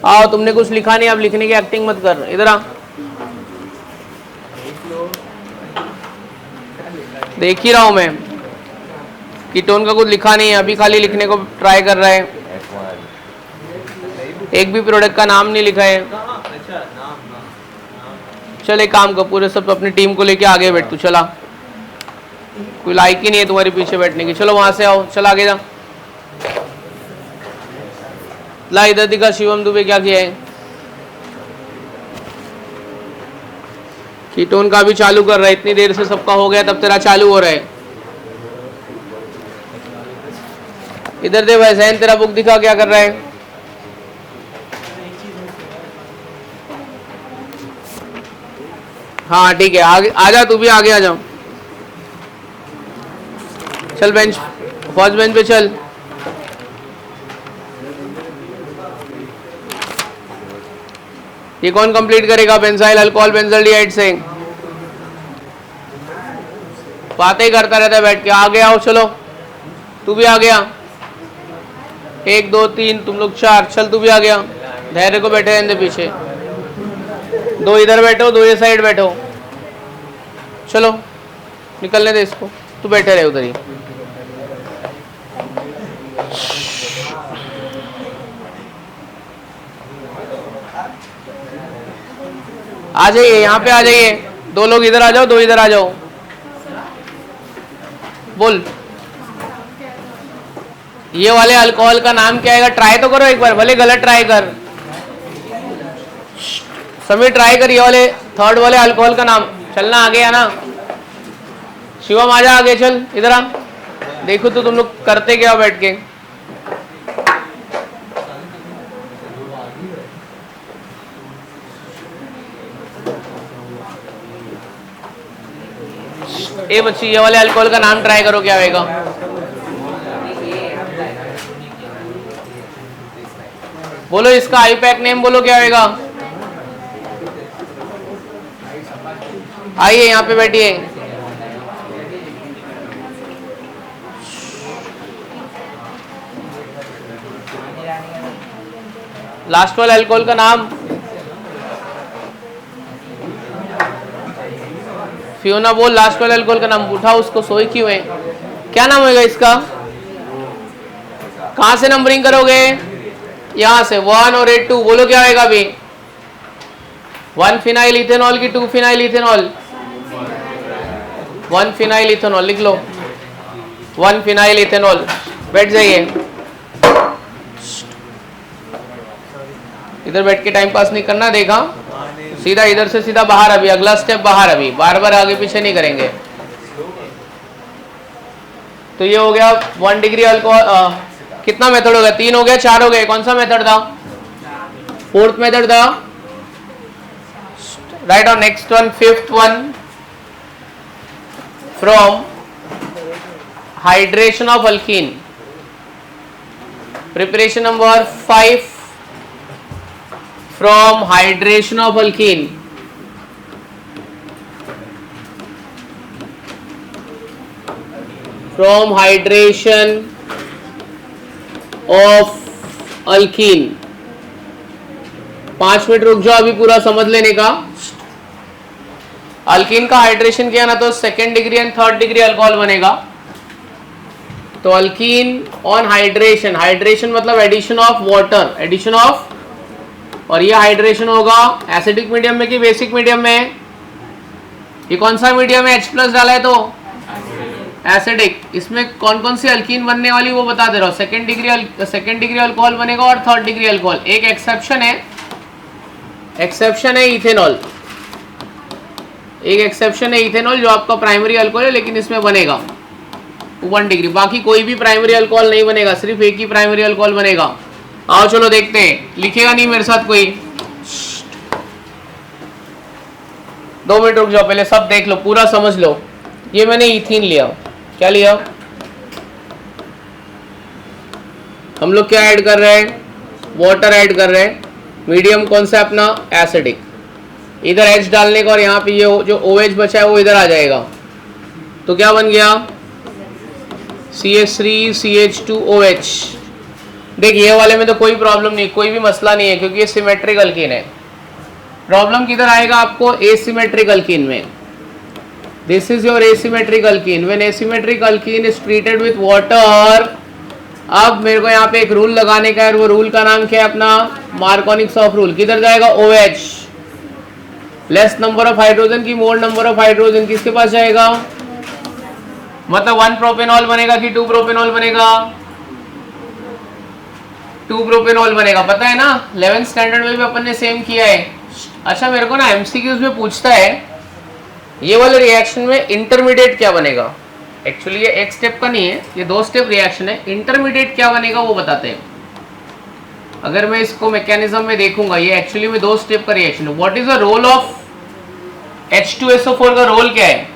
आओ, तुमने कुछ लिखा नहीं, अब लिखने की एक्टिंग मत कर, इधर आ। देख ही रहा हूं मैं, कीटोन का कुछ लिखा नहीं है, अभी खाली लिखने को ट्राई कर रहा है। एक भी प्रोडक्ट का नाम नहीं लिखा है। चल एक काम कर, पूरे सब अपनी टीम को लेके आगे बैठ तू। चला, कोई लायक ही नहीं है तुम्हारे पीछे बैठने की। चलो वहां से आओ, चल आगे जा। ला इधर दिखा, शिवम दुबे क्या किया है? कीटोन का भी चालू कर रहा है, इतनी देर से सबका हो गया तब तेरा चालू हो रहा है। इधर दे भाई जैन, तेरा बुक दिखा क्या कर रहा है? हाँ ठीक है, आगे आजा, तू भी आगे आ जाओ। चल बेंच, फर्स्ट बेंच पे चल। ये कौन कंप्लीट करेगा? बेंजाइल अल्कोहल बेंजल्डिहाइड से बातें ही करता रहता है बैठ के। आगे आओ, चलो तू भी आ गया। 1 2 3 तुम लोग 4, चल तू भी आ गया। धैर्य को बैठे रहने पीछे, 2 इधर बैठो, 2 ये साइड बैठो। चलो निकलने दे इसको, तू बैठे रहे उधर ही। आ जाइए, यहाँ पे आ जाइए। 2 लोग इधर आ जाओ, 2 इधर आ जाओ। बोल, ये वाले अल्कोहल का नाम क्या आएगा? ट्राई तो करो एक बार, भले गलत ट्राई कर। सभी ट्राई कर, ये वाले थर्ड वाले अल्कोहल का नाम। चलना आगे आना। शिवम आजा आगे, चल इधर आ। देखो तो तुम लोग करते क्या बैठ के। ए बच्ची, ये वाले अल्कोहल का नाम ट्राई करो, क्या होएगा? बोलो इसका आईपैक नेम बोलो, क्या होएगा? आइए यहाँ पे बैठिए। लास्ट वाले अल्कोहल का नाम? फियोना बोल, लास्ट वाले अल्कोहल का नाम। उठाओ उसको, सोई क्यों है? क्या नाम होगा इसका? कहां से नंबरिंग करोगे? यहां से 1 और 8 2। बोलो क्या होगा अभी? 1 फिनाइल इथेनॉल की 2 फिनाइल इथेनॉल। 1 फिनाइल इथेनॉल लिख लो, 1 फिनाइल इथेनॉल। बैठ जाइए, इधर बैठ के टाइम पास नहीं करना। देखा सीधा इधर से सीधा बाहर, अभी अगला स्टेप बाहर, अभी बार बार आगे पीछे नहीं करेंगे। तो ये हो गया 1 डिग्री अल्कोहल। कितना मेथड हो गया? 3 हो गया, 4 हो गए। कौन सा मेथड था? फोर्थ मेथड था। Right on next one, fifth one, from hydration of alkyne, preparation number 5 from hydration of alkene, from hydration of alkene। 5 minute रुक जाओ, अभी पूरा समझ लेने का। अल्कीन का हाइड्रेशन किया ना तो 2nd degree and 3rd degree alcohol बनेगा। तो अल्कीन ऑन हाइड्रेशन, हाइड्रेशन मतलब addition of water, addition of, और ये हाइड्रेशन होगा एसिडिक मीडियम में कि बेसिक मीडियम में? ये कौन सा मीडियम है? H+ डाला है तो एसिडिक। इसमें कौन कौन सी अल्कीन बनने वाली वो बता दे रहा हूँ। 2nd डिग्री अल्कोहल बनेगा और 3rd डिग्री अल्कोहल। एक एक्सेप्शन है इथेनॉल। एक एक्सेप्शन है इथेनॉल जो आपका प्राइमरी अल्कोहल है, लेकिन इसमें बनेगा 1 डिग्री। बाकी कोई भी प्राइमरी अल्कोहल नहीं बनेगा, सिर्फ एक ही प्राइमरी अल्कोहल बनेगा। आओ चलो देखते हैं, लिखेगा नहीं मेरे साथ कोई? 2 मिनट रुक जाओ, पहले सब देख लो, पूरा समझ लो। ये मैंने इथीन लिया, क्या लिया? हम लोग क्या ऐड कर रहे हैं? वाटर ऐड कर रहे हैं। मीडियम कौन सा अपना? एसिडिक। इधर H डालने का और यहाँ पे ये जो OH बचा है वो इधर आ जाएगा। तो क्या बन गया? CH3CH2OH। देख ये वाले में तो कोई प्रॉब्लम नहीं, कोई भी मसला नहीं है, क्योंकि ये सिमेट्रिक अल्कीन है। प्रॉब्लम किधर आएगा आपको? एसिमेट्रिक अल्कीन में। This is your asymmetric alkyne. When asymmetric alkene is treated with water, अब मेरे को यहाँ पे एक रूल लगाने का है, वो रूल का नाम क्या है अपना? मार्कोनिक रूल। किधर जाएगा? OH। Less number of hydrogen की मोर नंबर ऑफ हाइड्रोजन किसके पास जाएगा? मतलब 1 प्रोपेनॉल बनेगा कि 2 प्रोपेनॉल बनेगा? 2 प्रोपेनॉल बनेगा, पता है ना? 11th स्टैंडर्ड में भी अपन ने सेम किया है। अच्छा मेरे को ना MCQs में पूछता है ये वाले रिएक्शन में इंटरमीडिएट क्या बनेगा। एक्चुअली ये एक स्टेप का नहीं है, ये 2 स्टेप रिएक्शन है। इंटरमीडिएट क्या बनेगा वो बताते हैं। अगर मैं इसको मैकेनिज्म में देखूंगा, ये एक्चुअली में 2 स्टेप का रिएक्शन है। What is the role of H2SO4 का रोल क्या है?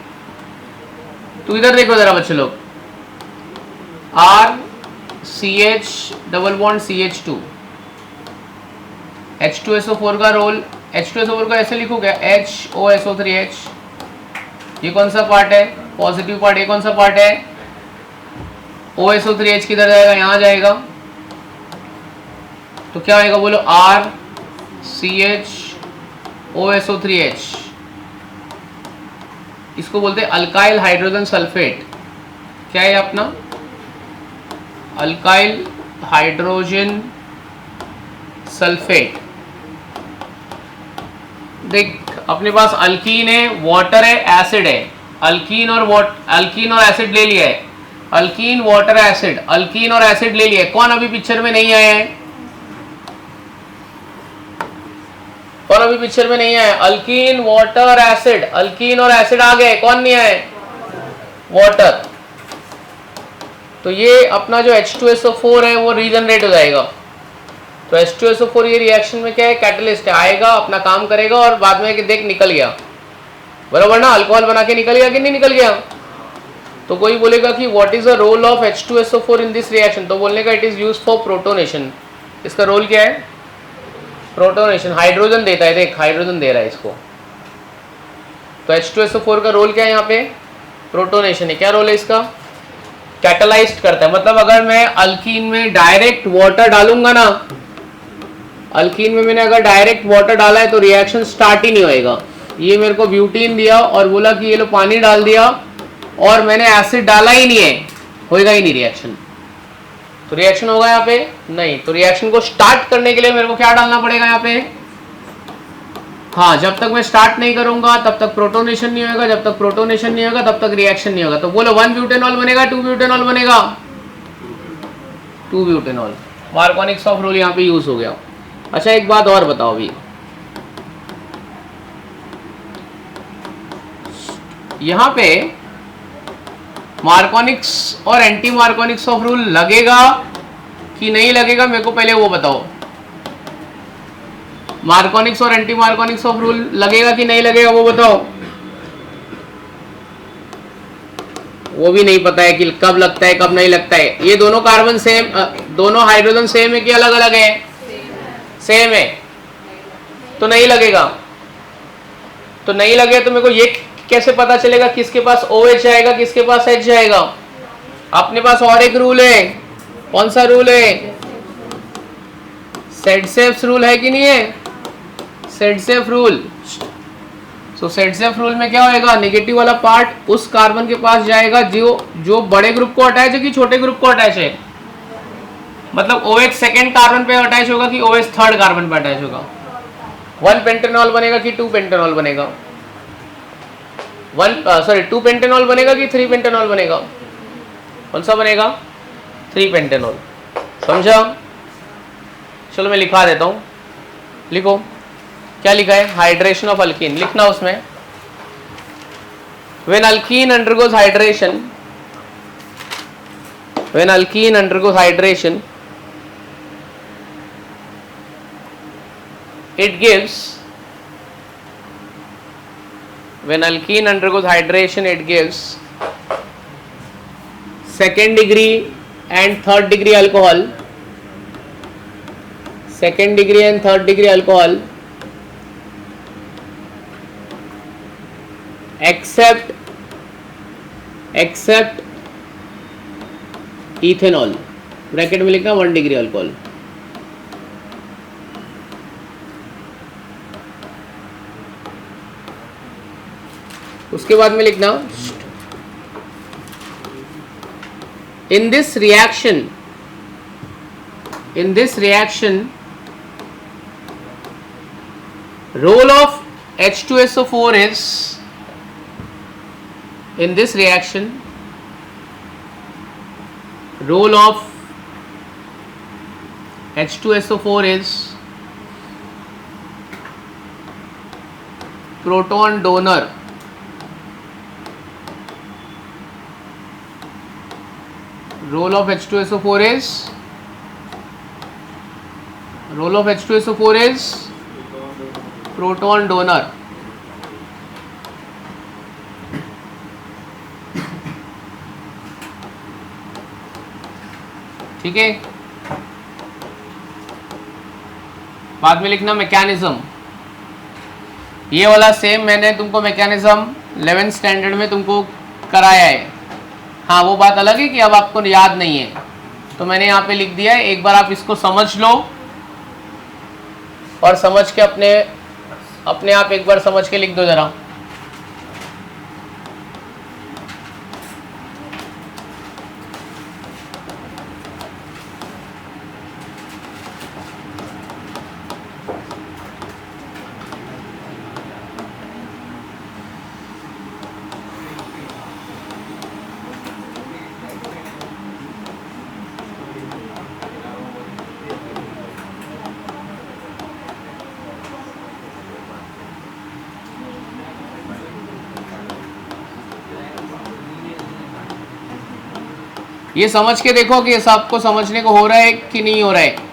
तो इधर देखो जरा बच्चे लोग, RCH double bond CH2। H2SO4 का रोल, H2SO4 को ऐसे लिखो क्या? HOSO3H। ये कौन सा पार्ट है? Positive part. ये कौन सा पार्ट है? OSO3H किधर जाएगा? यहाँ जाएगा। तो क्या आएगा बोलो? RCHOSO3H। इसको बोलते हैं अल्काइल हाइड्रोजन सल्फेट। क्या है अपना? Alkyl hydrogen sulphate. देख अपने पास अल्कीन है, वाटर है, एसिड है। अल्कीन और एसिड ले लिया है। अल्कीन, वाटर, एसिड, अल्कीन और एसिड ले लिया है। कौन अभी पिक्चर में नहीं आया है? कौन अभी पिक्चर में नहीं आया? Alkyne, water, acid. अल्कीन और एसिड आ गए, कौन नहीं आए? वाटर। तो ये अपना जो H2SO4 है वो रीजनरेट हो जाएगा। तो H2SO4 ये रिएक्शन में क्या है? कैटलिस्ट है। आएगा, अपना काम करेगा और बाद में कि देख निकल गया, बराबर ना? अल्कोहल बना के निकल गया कि नहीं निकल गया? तो कोई बोलेगा कि what is the role of H2SO4 in this reaction? तो बोलने का it is used for protonation. इसका रोल क्या है? प्रोटोनेशन। हाइड्रोजन देता है, देख हाइड्रोजन दे रहा है इसको। तो H2SO4 का रोल क्या है यहाँ पे? प्रोटोनेशन है। क्या रोल है इसका? कैटलाइज्ड करता है। मतलब अगर मैं अल्कीन में डायरेक्ट वाटर डालूंगा ना, अल्कीन में मैंने अगर डायरेक्ट वाटर डाला है तो रिएक्शन स्टार्ट ही नहीं होएगा। ये मेरे को ब्यूटीन दिया और बोला कि ये लो पानी डाल दिया और मैंने एसिड डाला ही नहीं है, होएगा ही नहीं रिएक्शन। तो रिएक्शन होगा यहाँ पे? नहीं। तो रिएक्शन को स्टार्ट करने के लिए मेरे को क्या डालना पड़ेगा यहाँ पे? हाँ, जब तक मैं स्टार्ट नहीं करूंगा तब तक प्रोटोनेशन नहीं होगा, जब तक प्रोटोनेशन नहीं होगा तब तक रिएक्शन नहीं होगा। तो बोलो 1 ब्यूटेनॉल बनेगा, 2 ब्यूटेनॉल बनेगा? 2 ब्यूटेनॉल। मार्कोनिक रूल यहाँ पे यूज हो गया। अच्छा एक बात और बताओ, अभी यहां पे मार्कोनिक्स और एंटी मार्कोनिक्स ऑफ रूल लगेगा कि नहीं लगेगा, मेरे को पहले वो बताओ। मार्कोनिक्स और एंटी मार्कोनिक्स ऑफ रूल लगेगा कि नहीं लगेगा वो बताओ। वो भी नहीं पता है कि कब लगता है कब नहीं लगता है। ये दोनों कार्बन सेम, दोनों हाइड्रोजन सेम है कि अलग अलग है? सेम है, तो नहीं लगेगा। तो नहीं लगे तो मेरे को ये कैसे पता चलेगा किसके पास OH जाएगा किसके पास H जाएगा? अपने पास और एक रूल है। कौन सा रूल है? सेडसेफ रूल है कि नहीं है? सेडसेफ रूल। तो सेडसेफ रूल में क्या होएगा? नेगेटिव वाला पार्ट उस कार्बन के पास जाएगा जो बड़े ग्रुप को अटैच है कि छोटे ग्रुप को अटैच है। मतलब OH सेकेंड कार्बन पे अटैच होगा कि OH थर्ड कार्बन पे अटैच होगा। 1 पेंटेनॉल बनेगा कि 2 पेंटेनॉल बनेगा? 2 पेंटेनॉल बनेगा कि 3 पेंटेनॉल बनेगा? कौन सा बनेगा? 3 पेंटेनॉल। समझा? चलो मैं लिखा देता हूँ, लिखो। क्या लिखा है? Hydration of alkyne. लिखना उसमें, when alkyne undergoes hydration, when alkyne undergoes hydration it gives, when alkene undergoes hydration it gives second degree and third degree alcohol, second degree and third degree alcohol except ethanol, bracket में लिखना 1 डिग्री अल्कोहल। उसके बाद में लिखना in this reaction role of H2SO4 is, in this reaction role of H2SO4 is proton donor, role of H2SO4 is proton donor। ठीक है। बाद में लिखना मैकेनिज्म। ये वाला सेम मैंने तुमको मैकेनिज्म 11th स्टैंडर्ड में तुमको कराया है। हाँ, वो बात अलग है कि अब आपको याद नहीं है, तो मैंने यहाँ पे लिख दिया है। एक बार आप इसको समझ लो और समझ के अपने आप एक बार समझ के लिख दो जरा। ये समझ के देखो कि ये सबको समझने को हो रहा है कि नहीं हो रहा है।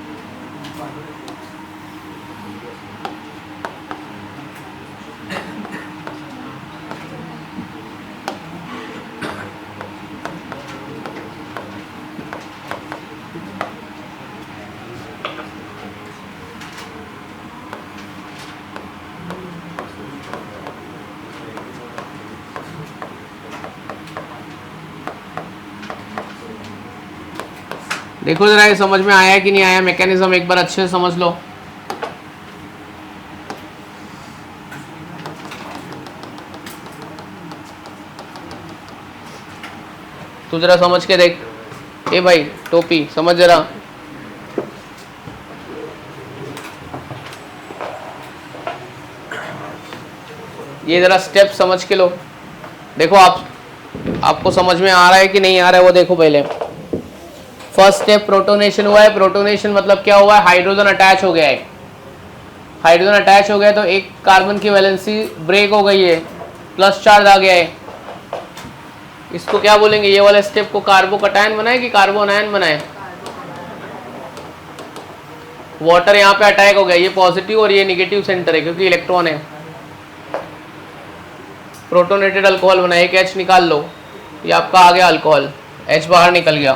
देखो जरा ये समझ में आया कि नहीं आया मैकेनिज्म, एक बार अच्छे से समझ लो। तू जरा समझ के देख। ए भाई टोपी, समझ जरा। ये जरा स्टेप समझ के लो। देखो आपको समझ में आ रहा है कि नहीं आ रहा है वो देखो पहले। फर्स्ट स्टेप प्रोटोनेशन हुआ है। प्रोटोनेशन मतलब क्या हुआ है? हाइड्रोजन अटैच हो गया है। हाइड्रोजन अटैच हो गया तो एक कार्बन की वैलेंसी ब्रेक हो गई है, प्लस चार्ज आ गया है। इसको क्या बोलेंगे, ये वाला स्टेप को कार्बोकटायन बनाए कि कार्बोनायन बनाए? वाटर यहाँ पे अटैक हो गया, ये पॉजिटिव और ये निगेटिव सेंटर है क्योंकि इलेक्ट्रॉन है। प्रोटोनेटेड अल्कोहल बना, एक H निकाल लो, ये आपका आ गया अल्कोहल, H बाहर निकल गया।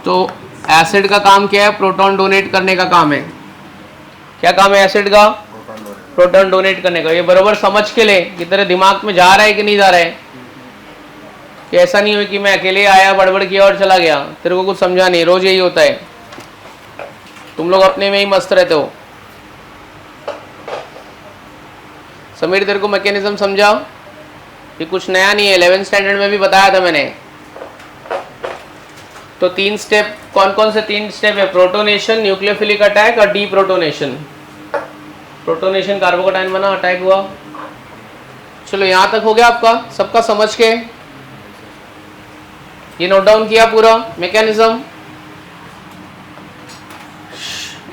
तो एसिड का काम क्या है? प्रोटॉन डोनेट करने का काम है। क्या काम है एसिड का? प्रोटॉन डोनेट करने का। ये बराबर समझ के ले कि तेरे दिमाग में जा रहा है कि नहीं जा रहा है, कि ऐसा नहीं हो कि मैं अकेले आया, बड़बड़ किया और चला गया, तेरे को कुछ समझा नहीं। रोज यही होता है, तुम लोग अपने में ही मस्त रहते हो। समीर तेरे को मैकेनिज्म समझा? ये कुछ नया नहीं है, 11th स्टैंडर्ड में भी बताया था मैंने। तो 3 स्टेप, कौन कौन से 3 स्टेप है? प्रोटोनेशन, न्यूक्लियोफिलिक अटैक और डीप्रोटोनेशन। प्रोटोनेशन कार्बोकटायन बना, अटैक हुआ। चलो यहां तक हो गया आपका सबका समझ के? ये नोट डाउन किया पूरा मैकेनिज्म?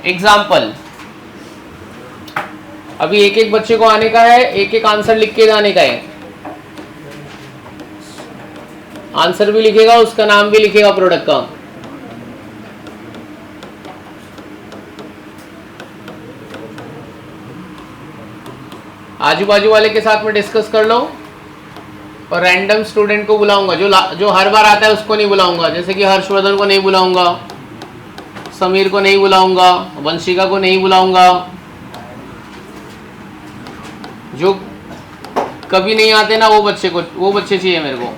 एग्जाम्पल, अभी एक एक बच्चे को आने का है, एक एक आंसर लिख के जाने का है। आंसर भी लिखेगा, उसका नाम भी लिखेगा प्रोडक्ट का। आजू बाजू वाले के साथ में डिस्कस कर लो, और रैंडम स्टूडेंट को बुलाऊंगा, जो हर बार आता है उसको नहीं बुलाऊंगा। जैसे कि हर्षवर्धन को नहीं बुलाऊंगा, समीर को नहीं बुलाऊंगा, वंशिका को नहीं बुलाऊंगा। जो कभी नहीं आते ना वो बच्चे चाहिए मेरे को।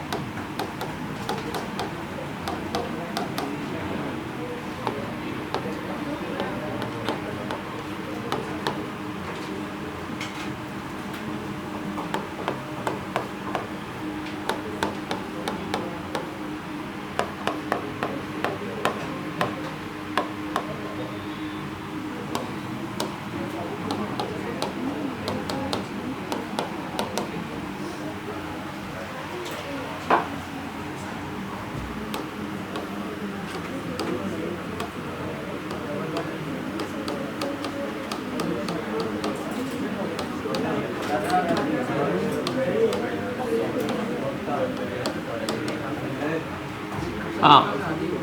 हाँ,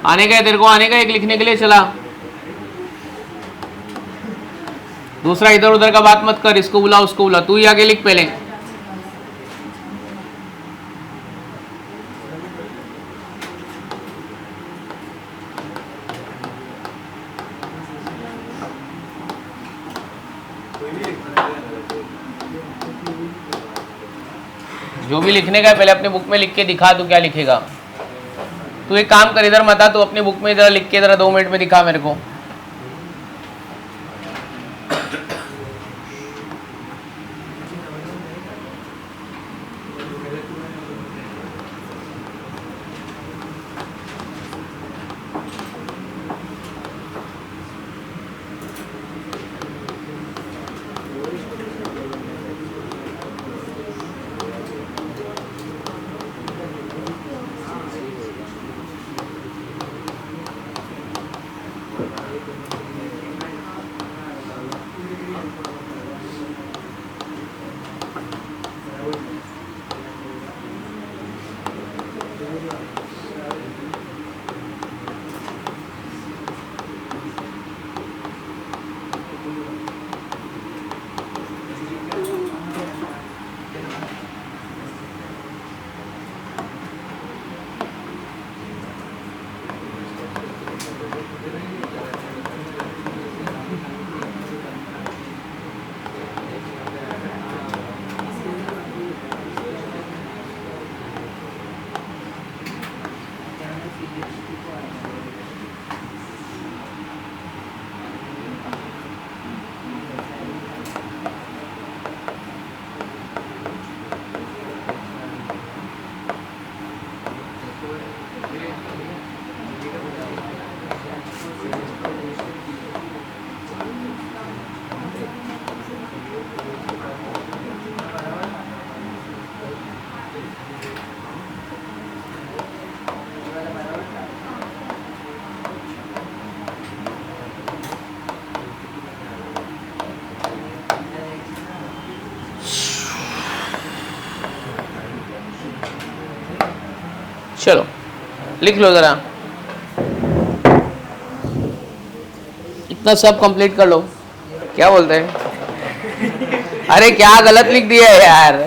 आने का है तेरे को, आने का एक लिखने के लिए। चला, दूसरा इधर उधर का बात मत कर, इसको बुला उसको बुला, तू ही आगे लिख पहले। जो भी लिखने का है पहले अपने बुक में लिख के दिखा, तू क्या लिखेगा। तू एक काम कर, इधर मत आ, तू अपनी बुक में इधर लिख के जरा 2 मिनट में दिखा मेरे को। चलो लिख लो जरा, इतना सब कंप्लीट कर लो। क्या बोलते हैं? अरे क्या गलत लिख दिया है यार,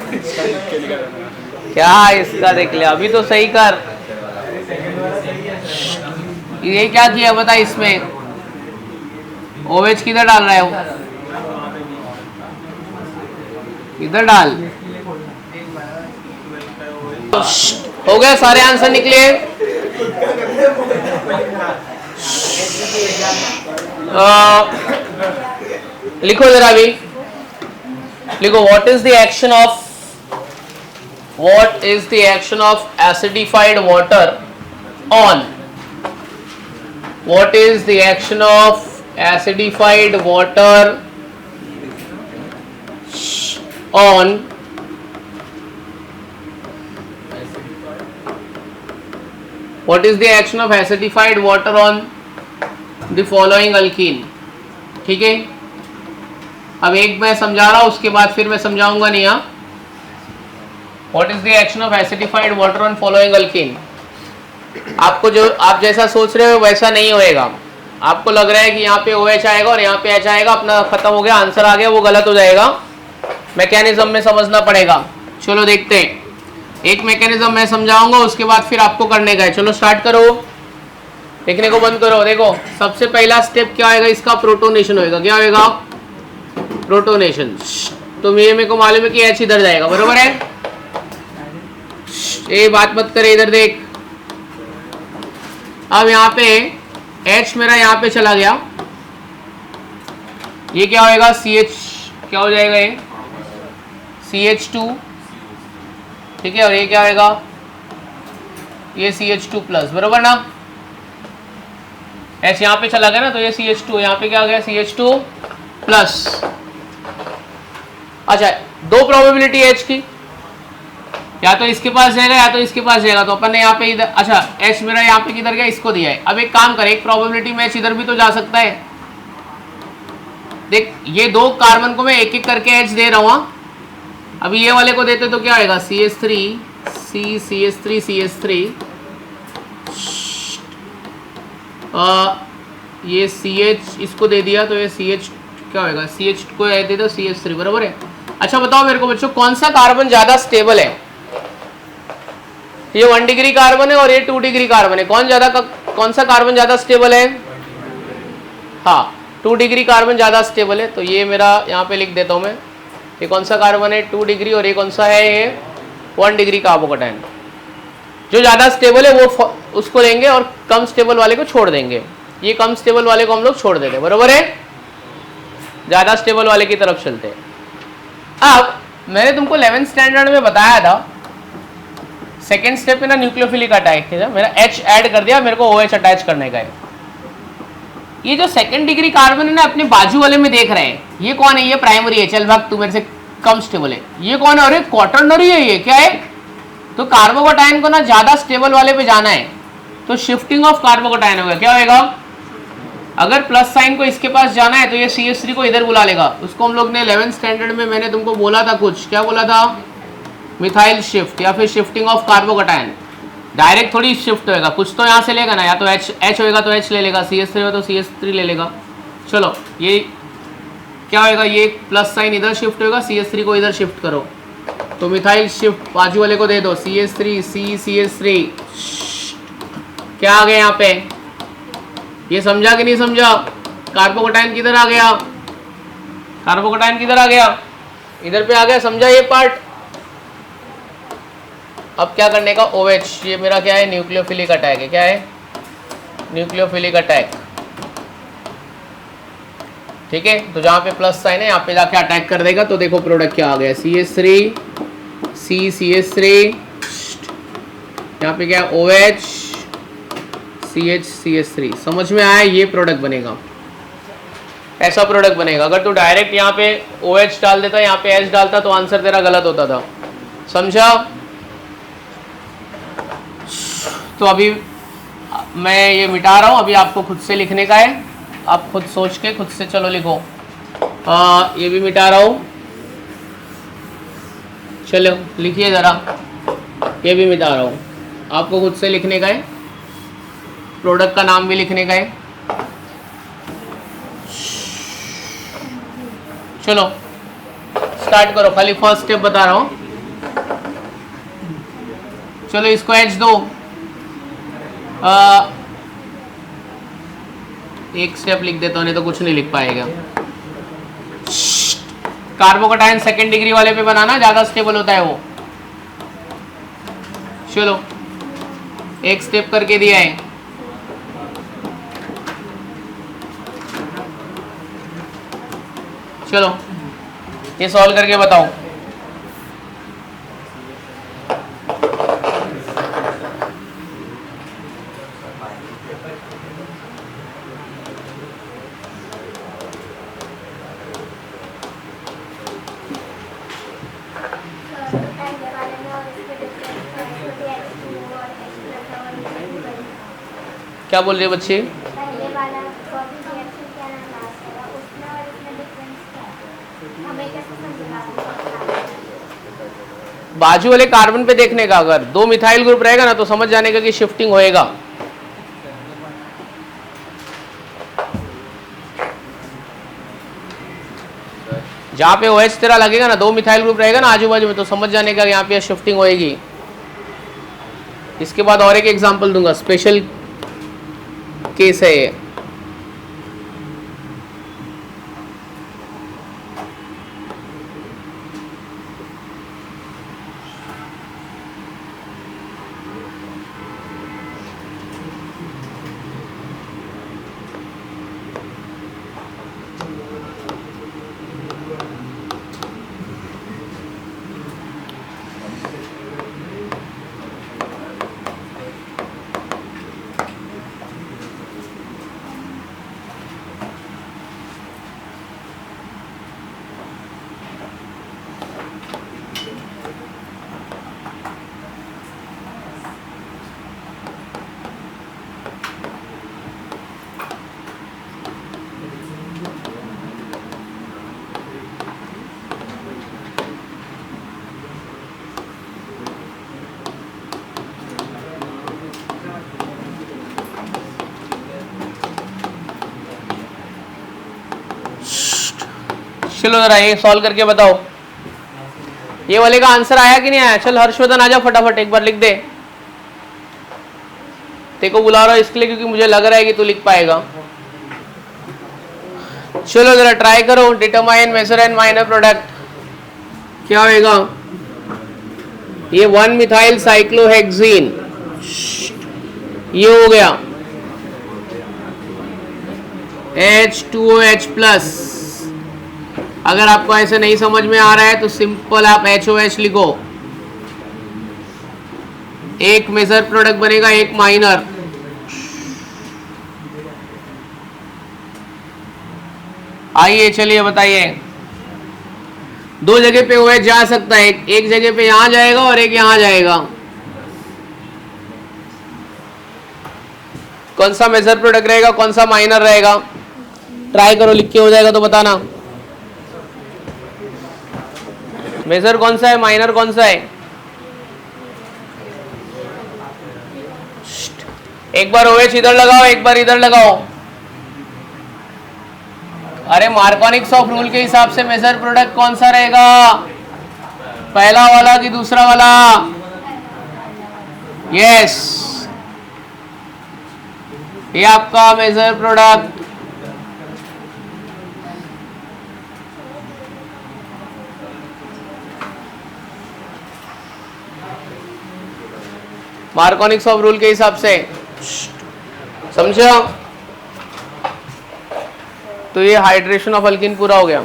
क्या इसका देख लिया, अभी तो सही कर। ये क्या किया बता, इसमें OH किधर डाल रहा है वो, इधर डाल। हो गया, सारे आंसर निकले। लिखो जरा अभी, लिखो what is the action of acidified water on, what is the action of acidified water on what is the action of acidified water on the following alkene। ठीक है, अब एक मैं समझा रहा हूं, उसके बाद फिर मैं समझाऊंगा नहीं। हाँ, what is the action of acidified water on following alkene। आपको जो आप जैसा सोच रहे हो वैसा नहीं होएगा। आपको लग रहा है कि यहाँ पे OH आएगा और यहाँ पे H आएगा, अपना खत्म हो गया, आंसर आ गया, वो गलत हो जाएगा। मैकेनिज्म में समझना पड़ेगा। चलो देखते हैं, एक मैकेनिज्म मैं समझाऊंगा, उसके बाद फिर आपको करने का है। चलो स्टार्ट करो, लिखने को बंद करो। देखो सबसे पहला स्टेप क्या होगा इसका, प्रोटोनेशन होएगा। क्या होएगा? प्रोटोनेशन। तो ये मेरे को मालूम है कि H इधर जाएगा, बरोबर है। ये बात मत करे, इधर देख। अब यहाँ पे H मेरा यहाँ पे चला गया, ये क्या होएगा? CH क्या हो जाएगा? ये CH2, ठीक है। और ये क्या होएगा? ये CH2 प्लस, बरोबर ना। H यहाँ पे चला गया ना, तो ये CH2, यहाँ पे क्या हो गया? CH2 plus. अच्छा, दो प्रोबेबिलिटी H की, या तो इसके पास जाएगा या तो इसके पास जाएगा। तो अपन ने यहाँ पे इधर, अच्छा H मेरा यहाँ पे किधर गया? इसको दिया है। अब एक काम करें, एक प्रोबेबिलिटी में H इधर भी तो जा सकता है। देख, ये दो कार्बन को मैं एक एक करके H दे रहा हूँ। अभी ये वाले को देते तो क्या आएगा? CH3 CH3 CH3, ये CH इसको दे दिया तो ये CH क्या होगा? CH को दे दो CH3, बराबर है। अच्छा बताओ मेरे को बच्चों, कौन सा कार्बन ज्यादा स्टेबल है? ये 1 डिग्री कार्बन है और ये 2 डिग्री कार्बन है। कौन सा कार्बन ज्यादा स्टेबल है? हाँ, 2 डिग्री कार्बन ज्यादा स्टेबल है। तो ये मेरा यहाँ पे लिख देता हूँ मैं, ये कौन सा कार्बन है? 2 डिग्री। और ये कौन सा है? ये 1 डिग्री कार्बोकैटायन। जो ज्यादा स्टेबल है वो उसको लेंगे और कम स्टेबल वाले को छोड़ देंगे। ये कम स्टेबल वाले को हम लोग छोड़ देते हैं, बरोबर है। ज्यादा स्टेबल वाले की तरफ चलते हैं। अब मैंने तुमको 11th स्टैंडर्ड में बताया था, सेकेंड स्टेप में ना न्यूक्लियोफिलिक अटैक है, मेरा H ऐड कर दिया, मेरे को OH अटैच करने का है। ये जो सेकेंड डिग्री कार्बन है ना, अपने बाजू वाले में देख रहे हैं, ये कौन है? ये प्राइमरी है। चल भाग, तू मेरे से कम स्टेबल है। ये कौन है? अरे क्वाटरनरी है। ये क्या है? तो कार्बोकैटायन को ना ज्यादा स्टेबल वाले पे जाना है, तो शिफ्टिंग ऑफ कार्बोकैटायन होगा। क्या होगा? अगर प्लस साइन को इसके पास जाना है तो ये CH3 को इधर बुला लेगा। उसको हम लोग ने 11th स्टैंडर्ड में मैंने तुमको बोला था कुछ, क्या बोला था? मिथाइल शिफ्ट या फिर शिफ्टिंग ऑफ कार्बोकैटायन। डायरेक्ट थोड़ी शिफ्ट होएगा, कुछ तो यहाँ से लेगा ना, या तो H होएगा तो H ले लेगा, CH3 होगा तो CH3 ले लेगा। चलो ये क्या होएगा? ये प्लस साइन इधर शिफ्ट होएगा, CH3 को इधर शिफ्ट करो, तो मिथाइल शिफ्ट बाजू वाले को दे दो, CH3 CH3। क्या आ गया यहाँ पे? ये समझा कि नहीं समझा? कार्बोकैटायन किधर आ गया? कार्बोकैटायन किधर आ गया? इधर पे आ गया, समझा ये पार्ट? अब क्या करने का? OH, ये मेरा क्या है? न्यूक्लियोफिलिक अटैक है। क्या है? न्यूक्लियोफिलिक अटैक, ठीक है। तो जहाँ पे प्लस साइन है यहाँ पे जाके अटैक कर देगा। तो देखो प्रोडक्ट क्या आ गया? CH3 CH3, यहाँ पे क्या? OH CH3। समझ में आया? ये प्रोडक्ट बनेगा, ऐसा प्रोडक्ट बनेगा। अगर तू डायरेक्ट यहाँ पे OH डाल देता, यहाँ पे H डालता, तो आंसर तेरा गलत होता था। समझा? तो अभी मैं ये मिटा रहा हूँ, अभी आपको खुद से लिखने का है। आप खुद सोच के खुद से चलो लिखो। ये भी मिटा रहा हूँ, चलो लिखिए ज़रा। ये भी मिटा रहा हूँ। आपको खुद से लिखने का है, प्रोडक्ट का नाम भी लिखने का है। चलो स्टार्ट करो, खाली फर्स्ट स्टेप बता रहा हूं। चलो इसको एच दो, एक स्टेप लिख देता हूं, नहीं तो कुछ नहीं लिख पाएगा। कार्बोकटायन सेकेंड डिग्री वाले पे बनाना, ज्यादा स्टेबल होता है वो। चलो एक स्टेप करके दिया है। चलो ये सॉल्व करके बताओ। क्या बोल रहे बच्चे? पहले वाला टॉपिक रिएक्शन क्या नाम लास्ट वाला, उसमें और इसमें डिफरेंस क्या है, हमें कैसे समझेगा? बाजू वाले कार्बन पे देखने का, अगर दो मिथाइल ग्रुप रहेगा ना तो समझ जाने का कि शिफ्टिंग होएगा। जहां पे OH तेरा लगेगा ना, दो मिथाइल ग्रुप रहेगा ना आजू बाजू में, तो समझ जाने का यहाँ पे शिफ्टिंग होएगी। इसके बाद और एक एग्जांपल दूंगा, स्पेशल केस है ये। चलो जरा ये सॉल्व करके बताओ, ये वाले का आंसर आया कि नहीं आया? चल हर्षवर्धन आजा फटाफट एक बार लिख दे। तेरे को बुला रहा हूं इसलिए क्योंकि मुझे लग रहा है कि तू लिख पाएगा। चलो जरा ट्राई करो, determine major and minor product क्या होएगा? ये 1 मिथाइल साइक्लोहेक्सीन, ये हो गया H2OH+। अगर आपको ऐसे नहीं समझ में आ रहा है तो सिंपल आप HOH लिखो। एक मेजर प्रोडक्ट बनेगा, एक माइनर। आइए चलिए बताइए, दो जगह पे OH जा सकता है, एक जगह पे यहां जाएगा और एक यहां जाएगा। कौन सा मेजर प्रोडक्ट रहेगा, कौन सा माइनर रहेगा? ट्राई करो, लिख के हो जाएगा तो बताना। मेजर कौन सा है, माइनर कौन सा है? एक बार OH इधर लगाओ, एक बार इधर लगाओ। अरे मार्कोनिक्स ऑफ रूल के हिसाब से मेजर प्रोडक्ट कौन सा रहेगा? पहला वाला कि दूसरा वाला? यस, ये आपका major product. Markovnikov's of rule के हिसाब से समझो। तो ये हाइड्रेशन ऑफ अल्किन पूरा हो गया।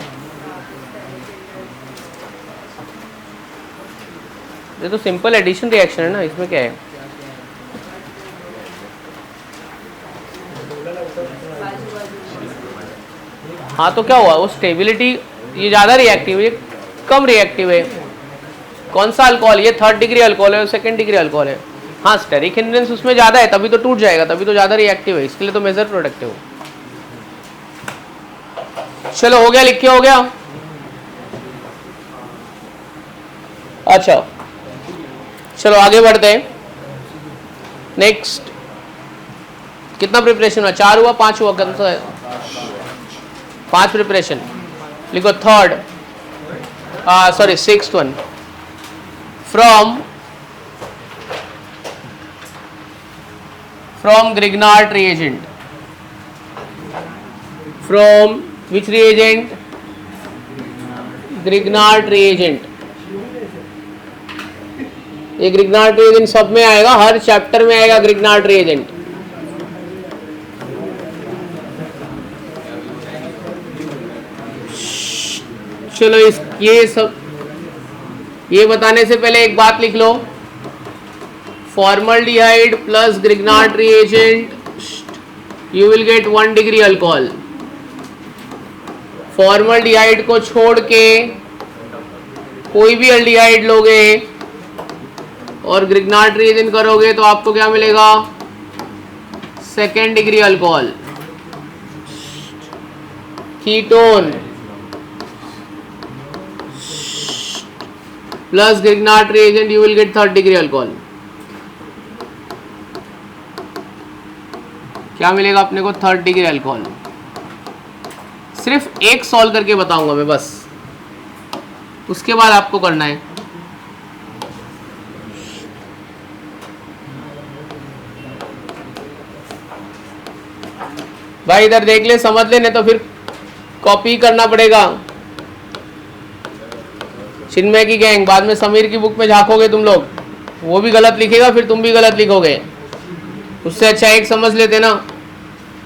ये तो सिंपल एडिशन रिएक्शन है ना, इसमें क्या है? हाँ तो क्या हुआ, वो स्टेबिलिटी, ये ज्यादा रिएक्टिव है, ये कम रिएक्टिव है। कौन सा अल्कोहल? ये 3rd डिग्री अल्कोहल है, सेकंड डिग्री अल्कोहल है। हाँ स्टेरिक हिंड्रेंस उसमें ज्यादा है, तभी तो टूट जाएगा, तभी तो ज्यादा रिएक्टिव है, इसके लिए तो मेजर प्रोडक्ट है वो। चलो हो गया, लिख के हो गया। अच्छा चलो आगे बढ़ते हैं। नेक्स्ट कितना प्रिपरेशन हुआ? 4 हुआ, 5 हुआ? कितना है? 5 प्रिपरेशन। लिखो third, sorry 6th one. From Grignard reagent, from which reagent? Grignard reagent। ये ग्रिग्नार्ड reagent सब में आएगा, हर चैप्टर में आएगा ग्रिग्नार्ड reagent। चलो ये बताने से पहले एक बात लिख लो, formaldehyde plus Grignard reagent you will get 1 degree alcohol. Formaldehyde को छोड़ के कोई भी अल्डिहाइड लोगे और ग्रिग्नार्ड reagent करोगे तो आपको क्या मिलेगा? 2nd degree alcohol. Ketone plus Grignard reagent you will get 3rd degree alcohol. क्या मिलेगा अपने को? 3rd degree alcohol. सिर्फ एक सॉल्व करके बताऊंगा मैं बस, उसके बाद आपको करना है। भाई इधर देख ले, समझ ले, नहीं तो फिर कॉपी करना पड़ेगा। चिन्मय की गैंग, बाद में समीर की बुक में झांकोगे तुम लोग, वो भी गलत लिखेगा, फिर तुम भी गलत लिखोगे। उससे अच्छा एक समझ लेते ना,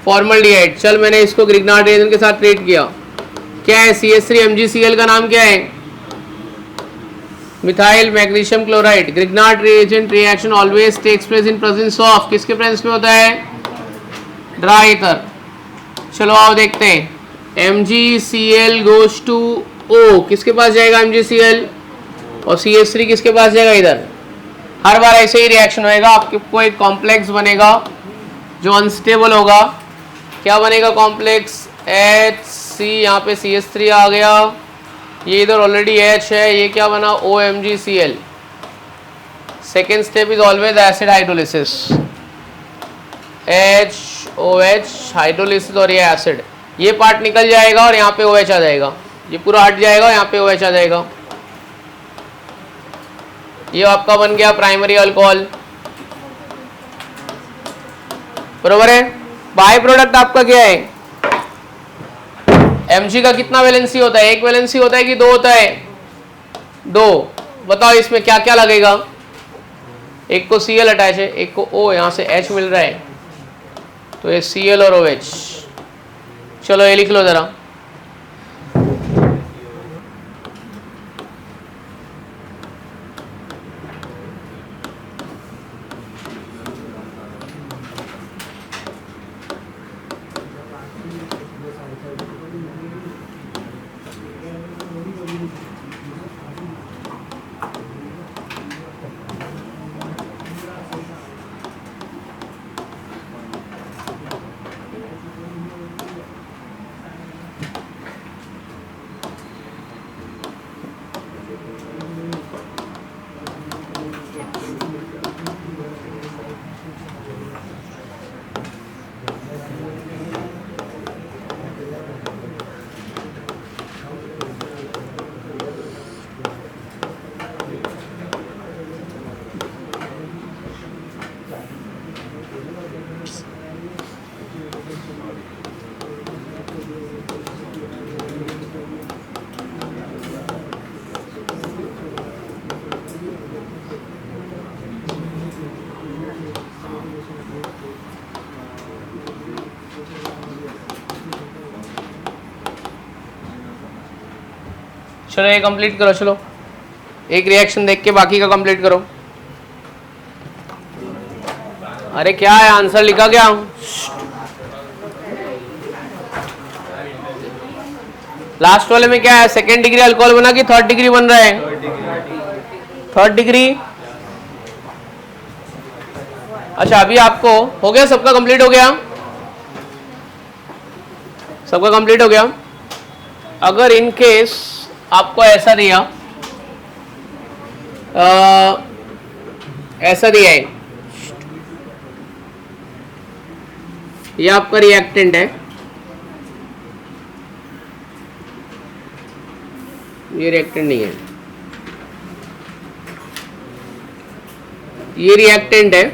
फॉर्मल्डिहाइड। चल मैंने इसको ग्रिग्नार्ड reagent के साथ ट्रीट किया। क्या है? CH3 MgCl का नाम क्या है? Methyl magnesium chloride. Grignard reagent reaction always takes place in presence of, किसके प्रेजेंस में होता है? Dry ether. चलो आओ देखते हैं, MgCl गोज टू O, किसके पास जाएगा MgCl? और CH3 किसके पास जाएगा? इधर। हर बार ऐसे ही रिएक्शन होएगा, आपको एक कॉम्प्लेक्स बनेगा जो अनस्टेबल होगा। क्या बनेगा कॉम्प्लेक्स? HC, यहाँ पे CH3 आ गया, ये इधर ऑलरेडी H है, ये क्या बना? OMgCl। Second step is always acid hydrolysis, HOH hydrolysis, और ये एसिड। ये पार्ट निकल जाएगा और यहाँ पे OH आ जाएगा, ये पूरा हट जाएगा, यहाँ पे OH आ जाएगा। ये आपका बन गया प्राइमरी अल्कोहल, बरोबर है। बाय प्रोडक्ट आपका क्या है? Mg का कितना वैलेंसी होता है? 1 वैलेंसी होता है कि 2 होता है? 2। बताओ इसमें क्या क्या लगेगा? एक को Cl अटैच है, एक को O, यहाँ से H मिल रहा है, तो ये Cl और OH। चलो ये लिख लो जरा। चलो ये कंप्लीट करो। चलो एक रिएक्शन देख के बाकी का कंप्लीट करो। अरे क्या है, आंसर लिखा क्या? लास्ट वाले में क्या है? 2nd डिग्री अल्कोहल बना कि 3rd डिग्री बन रहा है? 3rd degree. अच्छा अभी आपको हो गया, सबका कंप्लीट हो गया? सबका कंप्लीट हो गया। अगर इन केस आपको ऐसा दिया, ऐसा दिया है ये आपका रिएक्टेंट है, ये रिएक्टेंट नहीं है, ये रिएक्टेंट है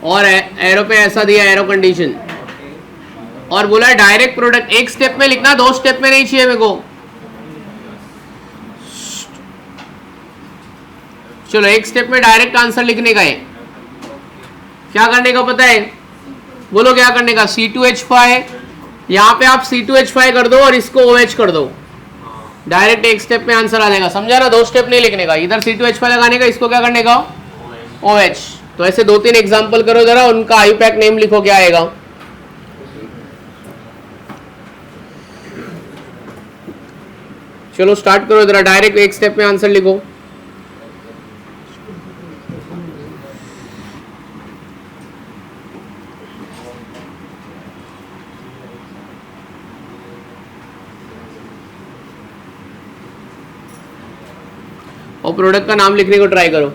और एरो पे ऐसा दिया एरो कंडीशन और बोला डायरेक्ट प्रोडक्ट। एक स्टेप में लिखना, 2 स्टेप में नहीं चाहिए मेरे को। चलो एक स्टेप में डायरेक्ट आंसर लिखने का है। क्या करने का पता है? बोलो क्या करने का? C2H5, यहाँ पे आप C2H5 कर दो और इसको OH कर दो, डायरेक्ट एक स्टेप में आंसर आ जाएगा। समझा ना? 2 स्टेप नहीं लिखने का, इधर C2H5 लगाने का, इसको क्या करने का? OH। तो ऐसे 2-3 एग्जाम्पल करो जरा, उनका आईयूपैक नेम लिखो, क्या आएगा? चलो स्टार्ट करो जरा, डायरेक्ट एक स्टेप में आंसर लिखो। और प्रोडक्ट का नाम लिखने को ट्राई करो।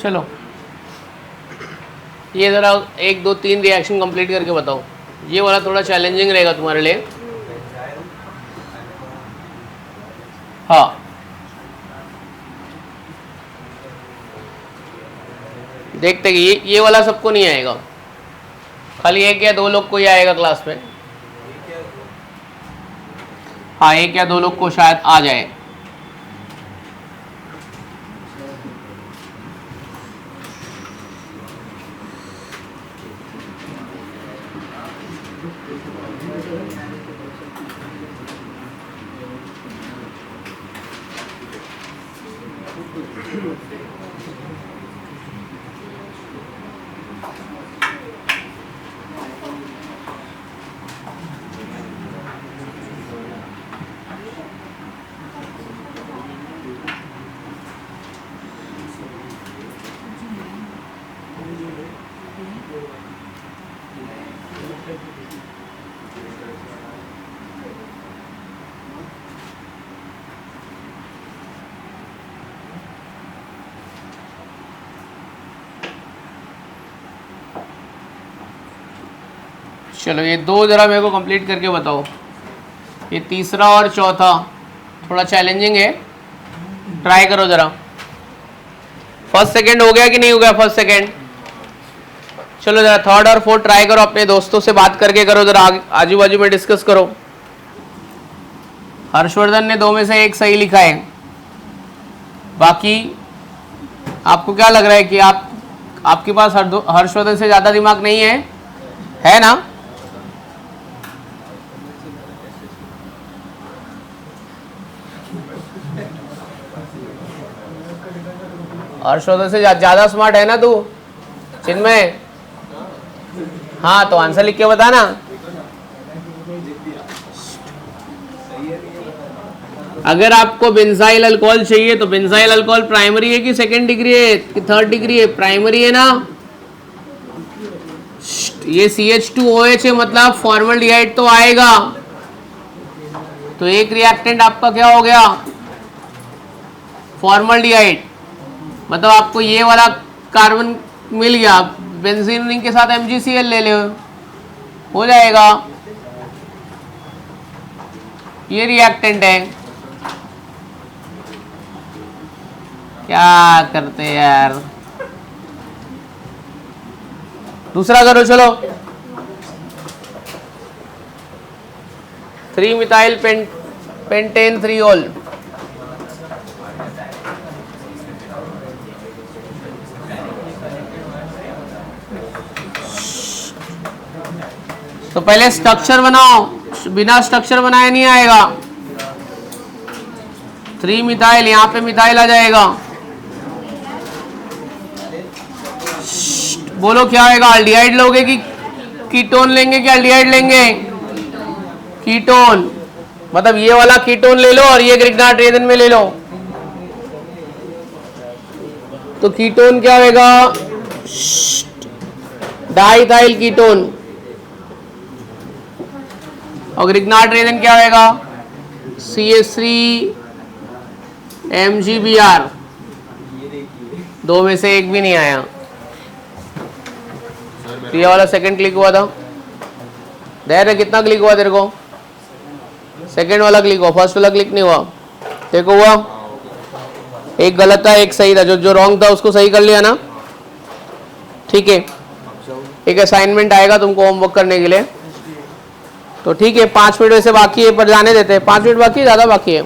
चलो ये ज़रा 1 2 3 रिएक्शन कंप्लीट करके बताओ। ये वाला थोड़ा चैलेंजिंग रहेगा तुम्हारे लिए। हाँ, देखते कि ये वाला सबको नहीं आएगा, खाली 1 या 2 लोग को ही आएगा क्लास में। हाँ, 1 या 2 लोग को शायद आ जाए। चलो ये 2 ज़रा मेरे को कंप्लीट करके बताओ। ये तीसरा और चौथा थोड़ा चैलेंजिंग है, ट्राई करो ज़रा। फर्स्ट सेकंड हो गया कि नहीं हो गया? First second. चलो ज़रा थर्ड और फोर्थ ट्राई करो, अपने दोस्तों से बात करके करो, ज़रा आजू बाजू में डिस्कस करो। हर्षवर्धन ने 2 में से 1 सही लिखा है, बाकी आपको क्या लग रहा है कि आपके पास हर्षवर्धन से ज़्यादा दिमाग नहीं है ना? हर्षवर्धन से ज़्यादा स्मार्ट है ना तू चिन्मय? हाँ, तो आंसर लिख के बता ना। अगर आपको बेंजाइल अल्कोहल चाहिए तो बेंजाइल अल्कोहल प्राइमरी है कि सेकेंड डिग्री है कि थर्ड डिग्री है? प्राइमरी है ना। ये CH2OH है, मतलब फॉर्मल्डिहाइड तो आएगा। तो एक रिएक्टेंट आपका क्या हो गया? फॉर्मल्डिहाइड। मतलब आपको ये वाला कार्बन मिल गया, बेंजीन रिंग के साथ MgCl ले ले, हो जाएगा। ये रिएक्टेंट है। क्या करते यार? दूसरा करो चलो। 3 मिथाइल पेंटेन 3 ऑल। तो पहले स्ट्रक्चर बनाओ, बिना स्ट्रक्चर बनाए नहीं आएगा। 3 मिथाइल, यहाँ पे मिथाइल आ जाएगा। बोलो क्या आएगा? अल्डिहाइड लोगे कि कीटोन लेंगे कि अल्डिहाइड लेंगे? कीटोन, मतलब ये वाला कीटोन ले लो और ये ग्रिग्नार्ड रिएजेंट में ले लो। तो कीटोन क्या होगा? Diethyl ketone. और ग्रिग्नार्ड रिएजेंट क्या होगा? CH3 MgBr। दो में से एक भी नहीं आया। तो ये वाला सेकंड क्लिक हुआ था। देर कितना क्लिक हुआ तेरे को? सेकंड वाला क्लिक हुआ, फर्स्ट वाला क्लिक नहीं हुआ। तेरे को हुआ? एक गलत था एक सही था, जो रॉन्ग था उसको सही कर लिया ना। ठीक है, एक असाइनमेंट आएगा तुमको होमवर्क करने के लिए। तो ठीक है, 5 मिनट वैसे बाकी है पर जाने देते हैं। 5 मिनट बाकी है, ज़्यादा बाकी है?